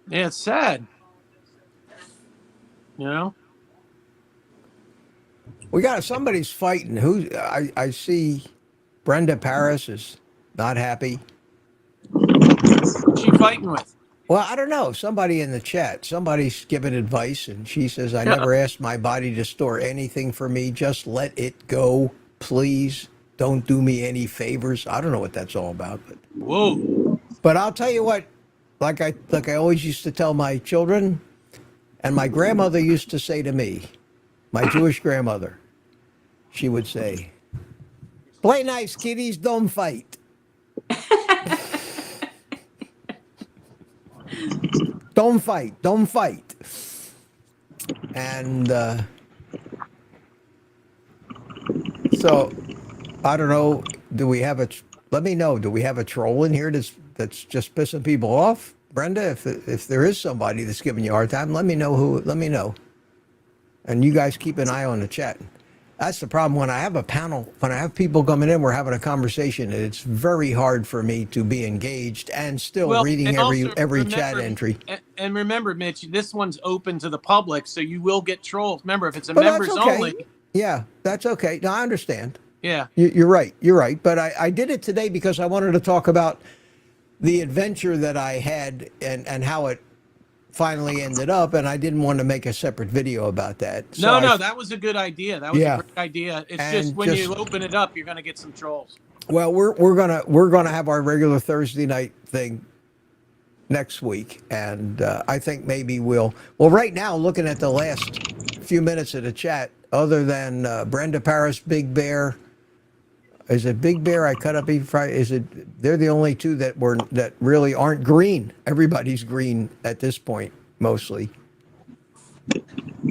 it's sad. We got somebody's fighting. I see Brenda Paris is not happy. What's she fighting with? Well, I don't know. Somebody in the chat, somebody's giving advice, and she says, "I never asked my body to store anything for me. Just let it go, please. Don't do me any favors." I don't know what that's all about, Whoa. but I'll tell you what. Like I always used to tell my children, and my grandmother used to say to me, my Jewish grandmother, she would say, "Play nice, kiddies. Don't fight." Don't fight. Don't fight. And so, I don't know. Let me know. Do we have a troll in here that's just pissing people off? Brenda, if there is somebody that's giving you a hard time, let me know who. Let me know. And you guys keep an eye on the chat. That's the problem. When I have a panel, when I have people coming in, we're having a conversation, and it's very hard for me to be engaged and still reading and every also chat entry. And remember, Mitch, this one's open to the public, so you will get trolls. Remember, if it's a Well, members that's okay. only. Yeah, that's okay. No, I understand. Yeah. You're right. You're right. But I did it today because I wanted to talk about the adventure that I had and how it finally ended up, and I didn't want to make a separate video about that. So No, that was a good idea. That was Yeah. a great idea. It's And just when you just- open it up, you're going to get some trolls. Well, we're gonna have our regular Thursday night thing next week, and I think maybe we'll. Well, right now, looking at the last few minutes of the chat, other than Brenda Paris, Big Bear. Is it Big Bear? I cut up even Friday. Is it? They're the only two that really aren't green. Everybody's green at this point, mostly.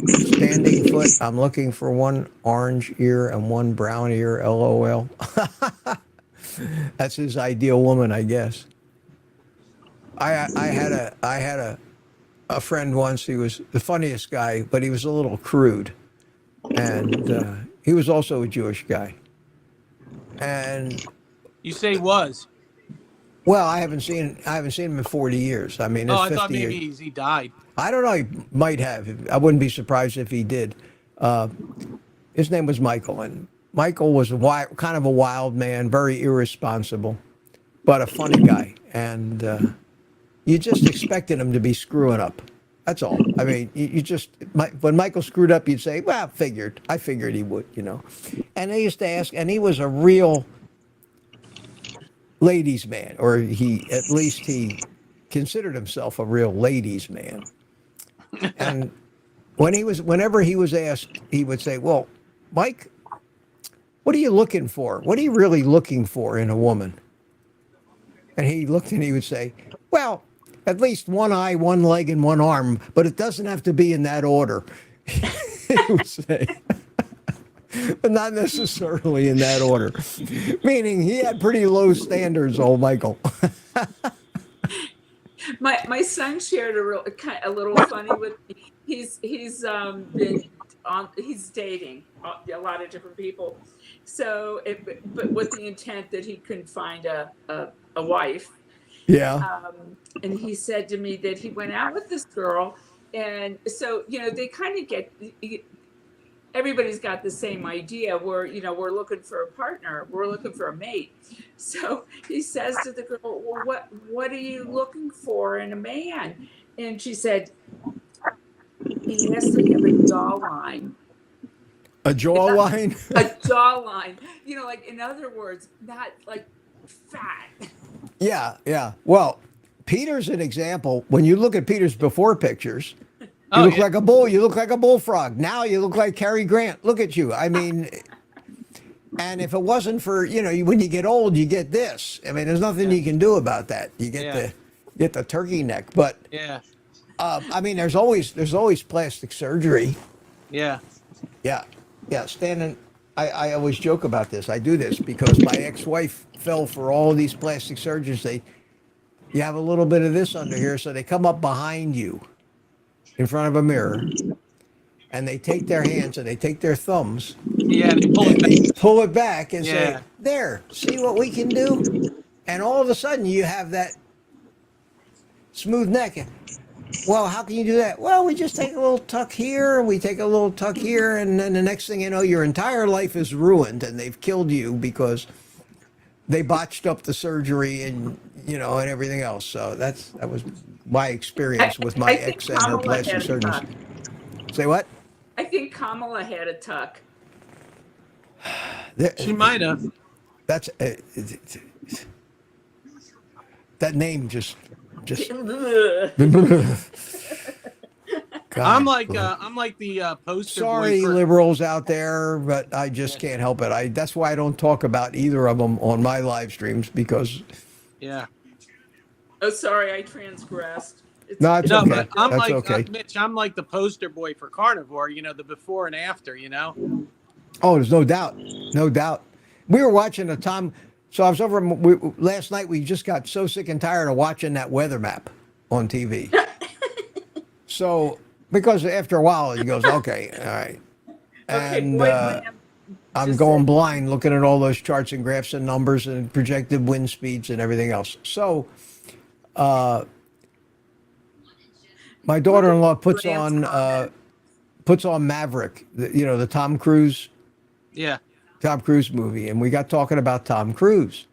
Standing foot. I'm looking for one orange ear and one brown ear. LOL. That's his ideal woman, I guess. I had a friend once. He was the funniest guy, but he was a little crude, and he was also a Jewish guy. And You say was. well, I haven't seen him in 40 years. I mean, it's Oh, I 50 thought maybe years. he died. I don't know. He might have. I wouldn't be surprised if he did. His name was Michael, and Michael was kind of a wild man, very irresponsible, but a funny guy. And you just expected him to be screwing up. That's all. I mean, you just, when Michael screwed up, you'd say, well, I figured he would, you know. And they used to ask, and he was a real ladies' man, or at least he considered himself a real ladies' man. And whenever he was asked, he would say, well, Mike, what are you looking for? What are you really looking for in a woman? And he looked and he would say, well, at least one eye, one leg, and one arm, but it doesn't have to be in that order. He would say, but not necessarily in that order. Meaning he had pretty low standards, old Michael. My son shared a little funny with me. He's dating a lot of different people, so but with the intent that he couldn't find a wife. Yeah. And he said to me that he went out with this girl, and so they kind of get. Everybody's got the same idea. We're looking for a partner. We're looking for a mate. So he says to the girl, well, what are you looking for in a man? And she said, he has to have a jawline. A jawline? A jawline. Like, in other words, not like fat. Yeah. Well, Peter's an example. When you look at Peter's before pictures, you look like a bull. You look like a bullfrog. Now you look like Cary Grant. Look at you. I mean, and if it wasn't for, when you get old, you get this. I mean, there's nothing you can do about that. You get the turkey neck. But I mean, there's always plastic surgery. Yeah. Standing. I always joke about this. I do this because my ex-wife fell for all these plastic surgeons. You have a little bit of this under here, so they come up behind you in front of a mirror, and they take their hands and they take their thumbs. Yeah, and they pull it back and say, there, see what we can do? And all of a sudden you have that smooth neck. Well, how can you do that? Well, we just take a little tuck here, we take a little tuck here, and then the next thing you know, your entire life is ruined and they've killed you because they botched up the surgery and and everything else. So that was my experience with my ex and her plastic surgeons. Say what? I think Kamala had a tuck. She might have. That's that name just. I'm like the poster. Sorry, boy for... liberals out there, but I just can't help it. That's why I don't talk about either of them on my live streams because. Yeah. Oh, sorry, I transgressed. No, it's okay. But I'm That's like okay. Mitch. I'm like the poster boy for Carnivore. The before and after. Oh, there's no doubt. No doubt. We were watching so I was over last night. We just got so sick and tired of watching that weather map on TV. So, because after a while, he goes, okay, all right. And I'm going blind looking at all those charts and graphs and numbers and projected wind speeds and everything else. So, my daughter-in-law puts on Maverick, the Tom Cruise. Yeah. Tom Cruise movie, and we got talking about Tom Cruise.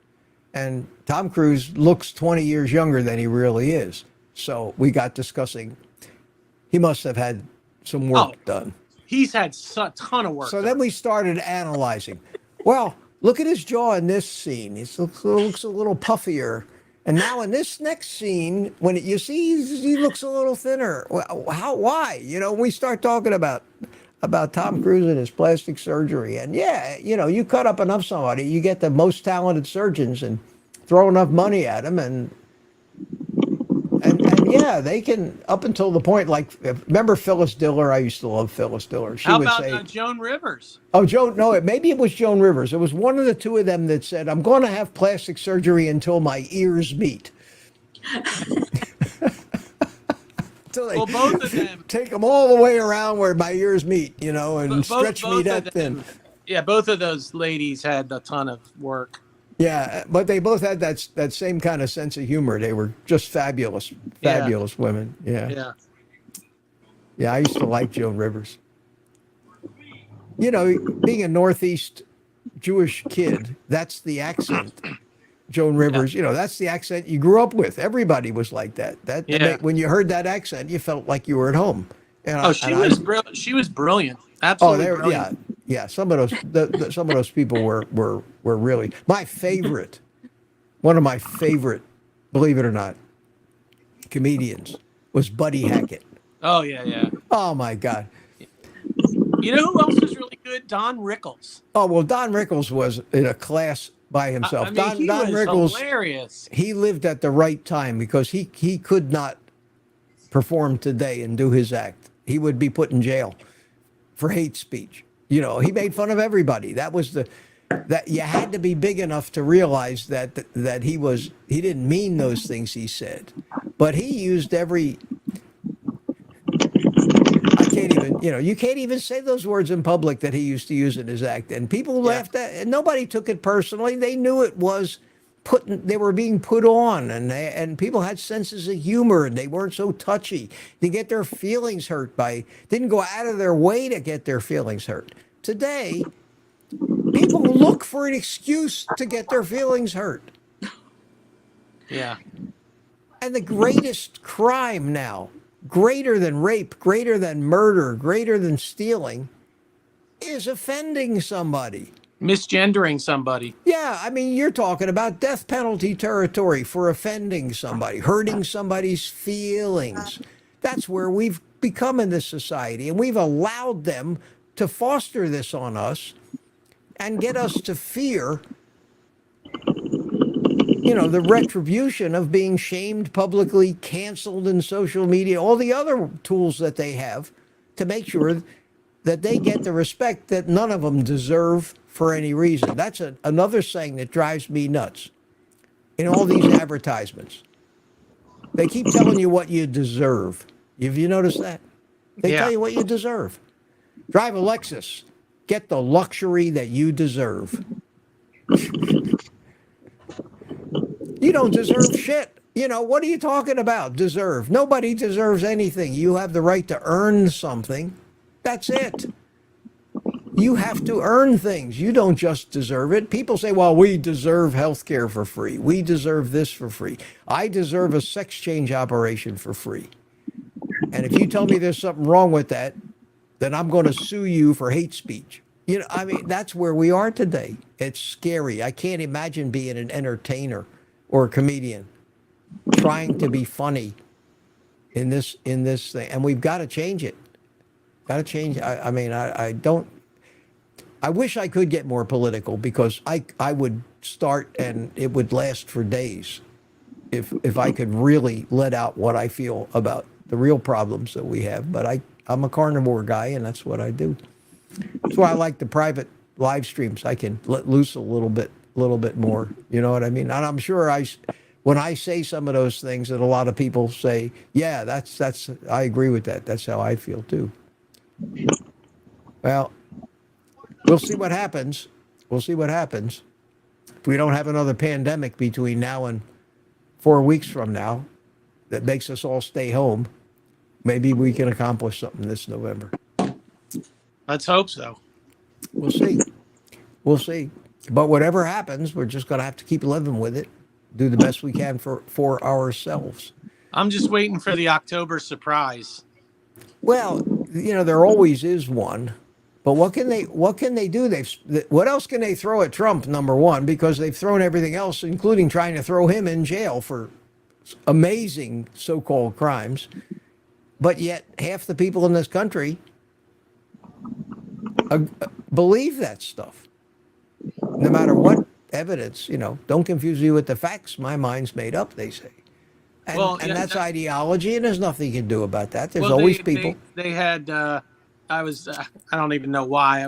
And Tom Cruise looks 20 years younger than he really is. So we got discussing, he must have had some work done. He's had a ton of work. So then we started analyzing. Well, look at his jaw in this scene. He looks a little puffier. And now in this next scene, when you see he looks a little thinner. Well, why? We start talking about Tom Cruise and his plastic surgery. And you cut up enough somebody, you get the most talented surgeons and throw enough money at them. And they can, up until the point, like, remember Phyllis Diller? I used to love Phyllis Diller. How about Joan Rivers? Oh, maybe it was Joan Rivers. It was one of the two of them that said, I'm going to have plastic surgery until my ears meet. Well, both of them take them all the way around where my ears meet, and stretch me that thin. Yeah, both of those ladies had a ton of work. Yeah, but they both had that same kind of sense of humor. They were just fabulous women. Yeah. I used to like Joan Rivers. Being a Northeast Jewish kid, that's the accent. Joan Rivers, that's the accent you grew up with. Everybody was like that. Yeah. When you heard that accent, you felt like you were at home. And Oh, I, she and I was she was brilliant. oh, Absolutely there, brilliant. yeah. Some of those people were really my favorite. One of my favorite, believe it or not, comedians was Buddy Hackett. Oh yeah, yeah. Oh my God. You know who else was really good? Don Rickles. Oh well, Don Rickles was in a class by himself. I mean, he Don was Rickles, hilarious. he lived at the right time because he could not perform today and do his act. He would be put in jail for hate speech. He made fun of everybody. That you had to be big enough to realize that he didn't mean those things he said, but he used every. I can't even, you can't even say those words in public that he used to use in his act, and people laughed at, and nobody took it personally. They knew it was they were being put on, and people had senses of humor, and they weren't so touchy to get their feelings hurt didn't go out of their way to get their feelings hurt. Today, people look for an excuse to get their feelings hurt. Yeah. And the greatest crime now, greater than rape, greater than murder, greater than stealing, is offending somebody. Misgendering somebody. Yeah, I mean, you're talking about death penalty territory for offending somebody, hurting somebody's feelings. That's where we've become in this society, and we've allowed them to foster this on us and get us to fear, the retribution of being shamed publicly, canceled in social media, all the other tools that they have to make sure that they get the respect that none of them deserve for any reason. That's another saying that drives me nuts in all these advertisements. They keep telling you what you deserve. Have you noticed that? They tell you what you deserve. Drive a Lexus. Get the luxury that you deserve. You don't deserve shit. What are you talking about? Deserve. Nobody deserves anything. You have the right to earn something. That's it. You have to earn things. You don't just deserve it. People say, well, we deserve health care for free. We deserve this for free. I deserve a sex change operation for free. And if you tell me there's something wrong with that, then I'm going to sue you for hate speech. I mean, that's where we are today. It's scary. I can't imagine being an entertainer or a comedian trying to be funny in this thing. And we've got to change it. Got to change. I don't. I wish I could get more political because I would start and it would last for days if I could really let out what I feel about the real problems that we have. But I'm a carnivore guy, and that's what I do. That's why I like the private live streams. I can let loose a little bit more. You know what I mean? And I'm sure when I say some of those things that a lot of people say, yeah, that's I agree with that. That's how I feel too. Well, we'll see what happens. We'll see what happens. If we don't have another pandemic between now and 4 weeks from now that makes us all stay home, maybe we can accomplish something this November. Let's hope so. We'll see. We'll see. But whatever happens, we're just going to have to keep living with it, do the best we can for ourselves. I'm just waiting for the October surprise. Well, there always is one. But what can they do? What else can they throw at Trump, number one, because they've thrown everything else, including trying to throw him in jail for amazing so-called crimes. But yet half the people in this country believe that stuff. No matter what evidence, don't confuse me with the facts. My mind's made up, they say. And, that's ideology, and there's nothing you can do about that. There's always people. They had, I don't even know why.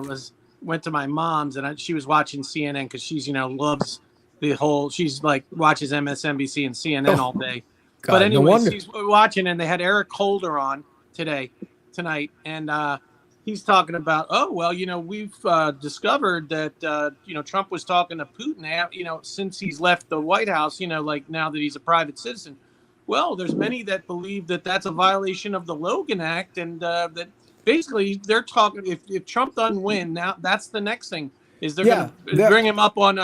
Went to my mom's, and she was watching CNN because she's, loves the whole, she's like, watches MSNBC and CNN all day. God, but anyway, no she's watching, and they had Eric Holder on tonight, and he's talking about, we've discovered that, Trump was talking to Putin, since he's left the White House, like now that he's a private citizen. Well, there's many that believe that that's a violation of the Logan Act, and that basically they're talking, if Trump doesn't win, now that's the next thing. is they're Yeah, going to bring him up on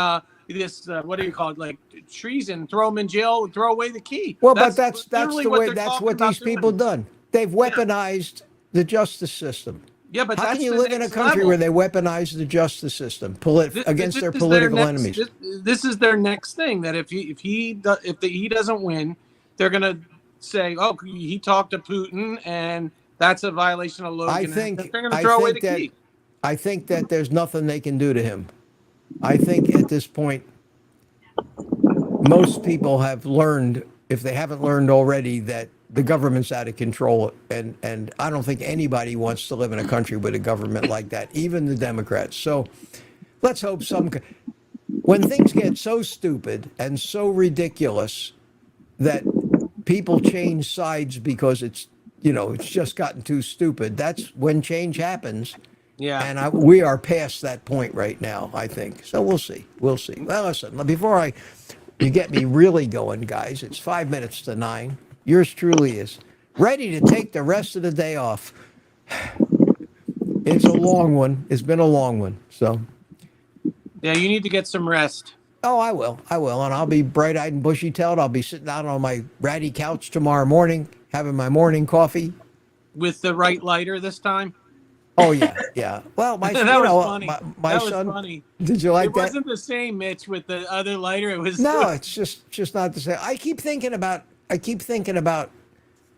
this what do you call it, like treason, throw him in jail, throw away the key. well, but that's literally the what way. they're That's talking what about these people doing. done. They've weaponized the justice system. Yeah, but How that's can you the live in a next country level. where they weaponize the justice system against their This is political next, enemies? This is their next thing. That if he doesn't win, they're gonna say, "Oh, he talked to Putin, and that's a violation of Logan Act." They're gonna throw away the key. I think that there's nothing they can do to him. I think at this point, most people have learned, if they haven't learned already, that the government's out of control. And I don't think anybody wants to live in a country with a government like that, even the Democrats. So let's hope when things get so stupid and so ridiculous that people change sides because it's just gotten too stupid, that's when change happens. Yeah. And we are past that point right now, I think. So we'll see. We'll see. Well, listen, before you get me really going, guys, it's 5 minutes to 9. Yours truly is ready to take the rest of the day off. It's a long one. It's been a long one. So, Yeah, you need to get some rest. oh, I will. And I'll be bright-eyed and bushy-tailed. I'll be sitting out on my ratty couch tomorrow morning, having my morning coffee. With the right lighter this time? Oh, yeah, yeah. Well, my That was funny. my That was son. funny. Did you like It that? wasn't the same, Mitch, with the other lighter. It was No, it's just not the same. I keep thinking about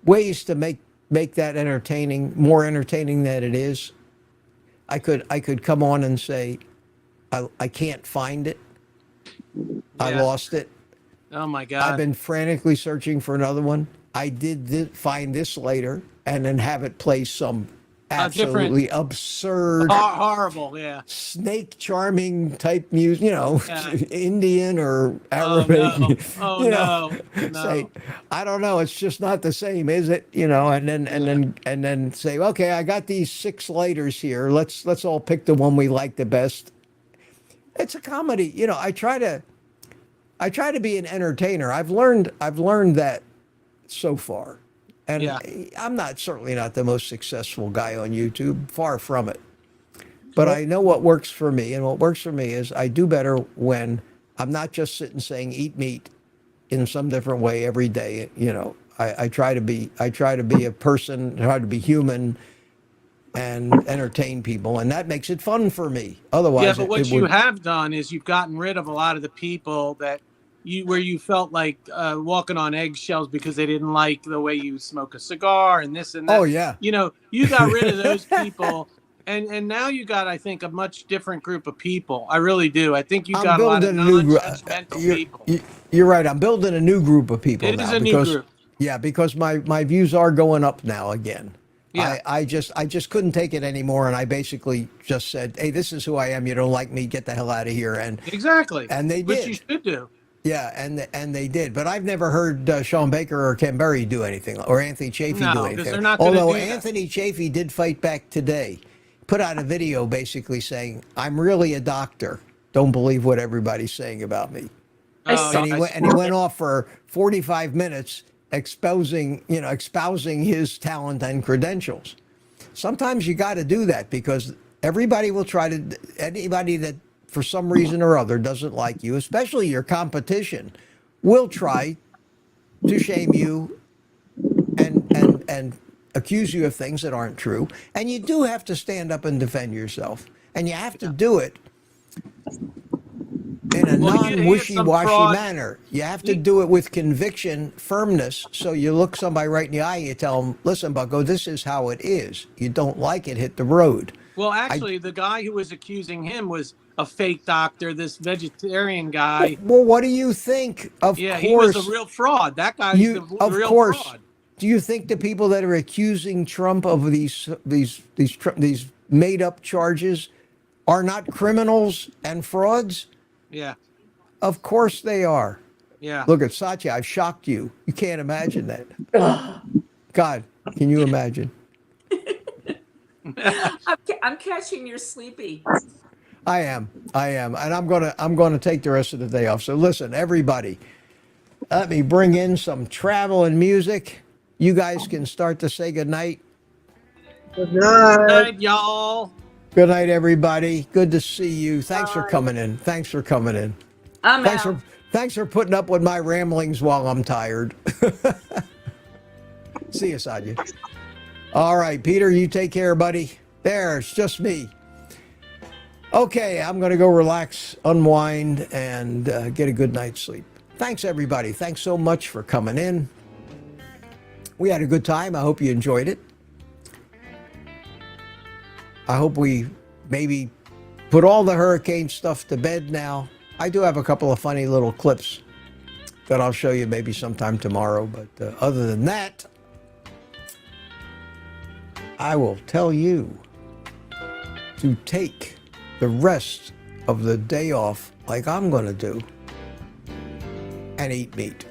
ways to make that entertaining, more entertaining than it is. I could come on and say, I can't find it. I Yeah. lost it. Oh my God. I've been frantically searching for another one. I did find this later, and then have it play some absolutely absurd, horrible. Yeah. snake charming type music, Yeah. Indian or Oh Arabic. no. Oh no. Say, I don't know. It's just not the same, is it? And then say, okay, I got these 6 lighters here. Let's all pick the one we like the best. It's a comedy. I try to be an entertainer. I've learned that so far. And Yeah. I'm certainly not the most successful guy on YouTube, far from it. But I know what works for me, and what works for me is I do better when I'm not just sitting saying eat meat in some different way every day. I try to be a person, try to be human, and entertain people, and that makes it fun for me. Otherwise, Yeah, but what you have done is you've gotten rid of a lot of the people that where you felt like walking on eggshells because they didn't like the way you smoke a cigar and this and that. Oh yeah. You got rid of those people, and now you got, I think, a much different group of people. I really do. I think you got a lot of non-judgmental people. You're right. I'm building a new group of people It now is a new group. Yeah, because my views are going up now again. Yeah. I just couldn't take it anymore, and I basically just said, "Hey, this is who I am. You don't like me? Get the hell out of here." And Exactly. and they Which did. you should do. Yeah, and they did. But I've never heard Sean Baker or Ken Berry do anything, or Anthony Chafee No, do 'cause anything. they're not gonna Although do that. Anthony Chafee did fight back today, put out a video basically saying, "I'm really a doctor. Don't believe what everybody's saying about me." Oh, And he went off for 45 minutes espousing his talent and credentials. Sometimes you got to do that because anybody that for some reason or other doesn't like you, especially your competition, will try to shame you and accuse you of things that aren't true. And you do have to stand up and defend yourself. And you have to do it in a Well, he had some non-wishy-washy fraud. manner. You have to do it with conviction, firmness. So you look somebody right in the eye and you tell them, listen, bucko, this is how it is. You don't like it, hit the road. Well, actually, the guy who was accusing him was a fake doctor, this vegetarian guy. Well, what do you think? Of Yeah, course, he was a real fraud. That guy's the real fraud. Do you think the people that are accusing Trump of these made up charges are not criminals and frauds? Yeah, Of course they are. yeah. Look at Satya. I've shocked you. You can't imagine that. God, can you imagine? I'm catching your sleepy. I am, and I'm gonna take the rest of the day off. So listen, everybody, let me bring in some travel and music. You guys can start to say goodnight. Good night. Good night, y'all. Good night, everybody. Good to see you. Thanks for coming in. Thanks for coming in. I'm Thanks out. thanks for putting up with my ramblings while I'm tired. See you, Sadia. All right, Peter, you take care, buddy. There, it's just me. Okay, I'm going to go relax, unwind, and get a good night's sleep. Thanks, everybody. Thanks so much for coming in. We had a good time. I hope you enjoyed it. I hope we maybe put all the hurricane stuff to bed now. I do have a couple of funny little clips that I'll show you maybe sometime tomorrow. But other than that, I will tell you to take the rest of the day off like I'm going to do and eat meat.